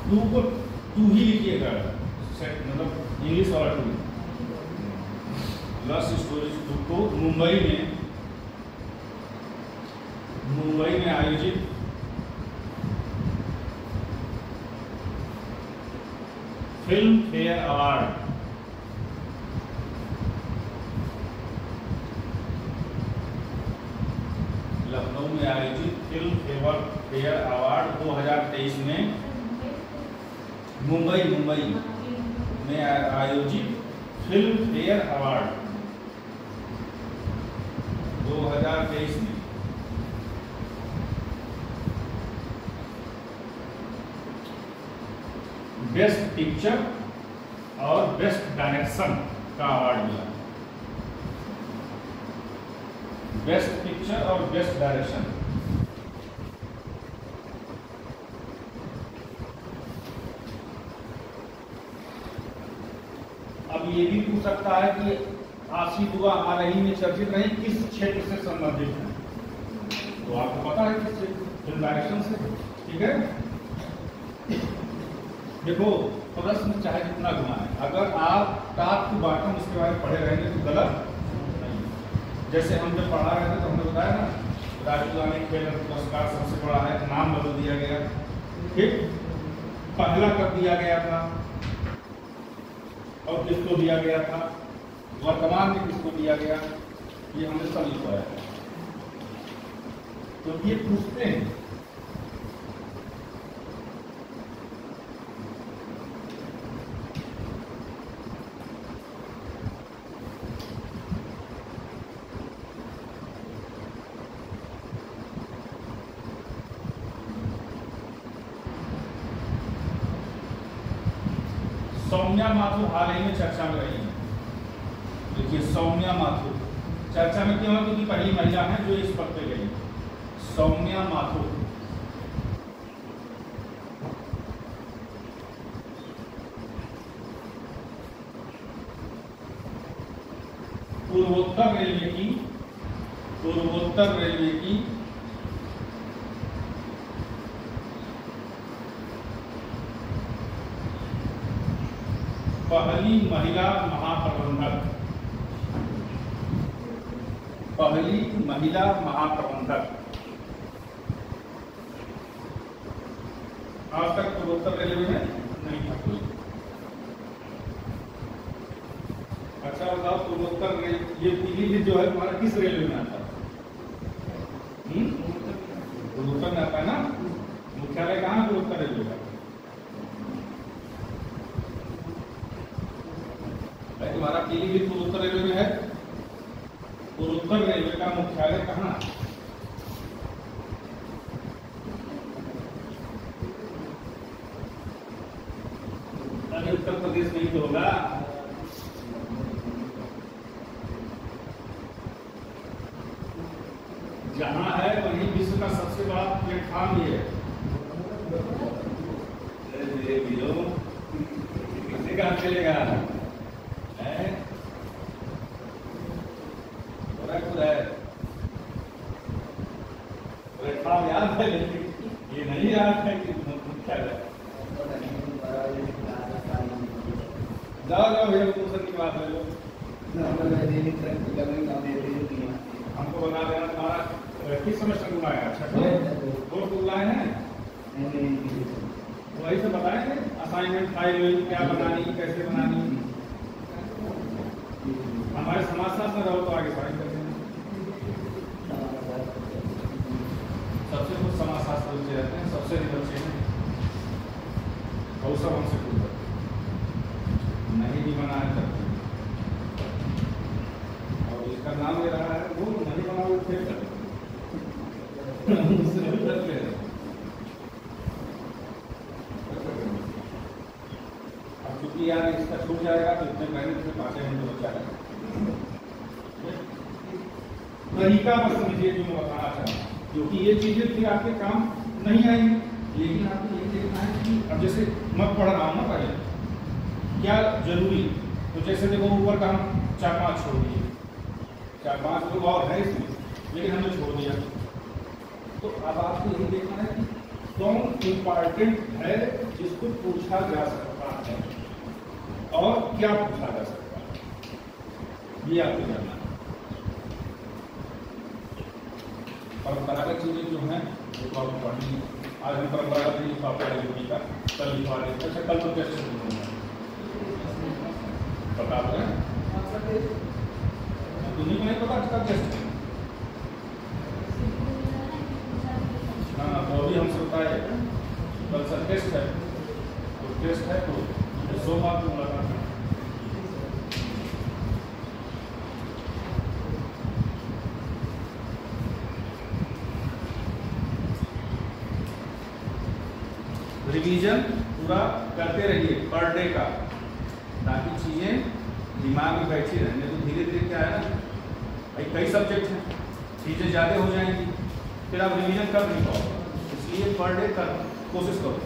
two को टू ही लिखिएगा, मतलब इंग्लिश वाला टू। लस्ट स्टोरीज 2 को मुंबई में आयोजित फिल्म फेयर अवार्ड, लखनऊ में आयोजित फिल्म फेयर अवार्ड 2023 में मुंबई में आयोजित फिल्म फेयर अवार्ड 2023 में बेस्ट पिक्चर और बेस्ट डायरेक्शन का अवार्ड मिला। बेस्ट पिक्चर और बेस्ट डायरेक्शन। अब ये भी पूछ सकता है कि आसी दुआ आ रही में चर्चित रही किस क्षेत्र से संबंधित है, तो आपको पता है किस फिल्म डायरेक्शन से। ठीक है, देखो प्रश्न चाहे कितना घुमाए, अगर आप टॉप टू बॉटम उसके बारे में पढ़े रहेंगे तो गलत नहीं। जैसे हम जब पढ़ा रहे थे तो हमने बताया ना, राजीव गांधी खेल पुरस्कार सबसे बड़ा है, नाम बदल दिया गया, ठीक, पहला कर दिया गया था और किसको दिया गया था, वर्तमान में किसको दिया गया, ये हमने सब लिखवाया है। तो ये पूछते हैं सौम्या माथुर हाल ही में चर्चा में रही है। देखिए सौम्या माथुर चर्चा में क्यों है, क्योंकि पहली महिला है जो इस पद पे गई, सौम्या माथुर। पूर्वोत्तर रेलवे की पहली महिला महाप्रबंधक, पहली महिला महाप्रबंधक। आज तक पूर्वोत्तर रेलवे में नहीं था कोई। अच्छा बताओ, पूर्वोत्तर ये पीलीभीत जो है तुम्हारा किस रेलवे में आता है? पूर्वोत्तर में आता है ना। मुख्यालय कहाँ है पूर्वोत्तर रेलवे का? तुम्हारा पीलीभीत पूर्वोत्तर रेलवे में है। पूर्वोत्तर रेलवे का मुख्यालय कहाँ है? अरे उत्तर प्रदेश में ही तो होगा। जहां है वहीं विश्व का सबसे बड़ा प्लेटफॉर्म ये है। किसी का चलेगा जाओ जाओ भैया प्रमोशन की बात ले लो। हमको बता देना तुम्हारा किस सेमेस्टर में आया? छठे फोर्थ को लाए हैं, वही से बताएंगे असाइनमेंट फाइल क्या बनानी कैसे बनानी। हमारे समाजशास्त्र में रहो तो आगे फाइल कर देंगे। सबसे कुछ समाजशास्त्र बच्चे रहते हैं, सबसे भी बच्चे हैं और सब हमसे पूछते नहीं भी बना है तब और इसका नाम ले रहा है वो नहीं बना वो फिर कर अब चूंकि यार इसका छूट जाएगा तो इतने महीने से 5 मिनट बचा है। तरीका बस समझिए जो मैं बताना चाहता हूँ, क्योंकि ये चीजें फिर आपके काम नहीं आएंगी। लेकिन आपको ये देखना है कि अब जैसे मैं पढ़ रहा हूँ ना पहले क्या जरूरी, तो जैसे देखो ऊपर का हम 4-5 छोड़ दिए, 4-5 लोग और है इसमें लेकिन हमने छोड़ दिया। तो अब आपको यही देखना है कि कौन इम्पॉर्टेंट है जिसको पूछा जा सकता है और क्या पूछा जा सकता है, ये आपको जानना है। परंपरागत चीजें जो हैं वो तो आपको पढ़नी है। आज हम परंपरागत नहीं लिखा पाएंगे का, कल लिखवा लेंगे। अच्छा कल तो कैसे बता दें, तुम्हें नहीं पता कब टेस्ट है। हाँ तो अभी हमसे बताए कल सर टेस्ट है, तो टेस्ट है तो 100 मार्क की मुलाकात है। रिवीजन पूरा करते रहिए पर डे का, ताकि चीजें दिमाग में बैठी रहने। तो धीरे धीरे क्या है ना भाई, कई सब्जेक्ट हैं, चीजें ज़्यादा हो जाएंगी, फिर आप रिवीजन कर नहीं पाओगे। इसलिए पर डे कर कोशिश करो।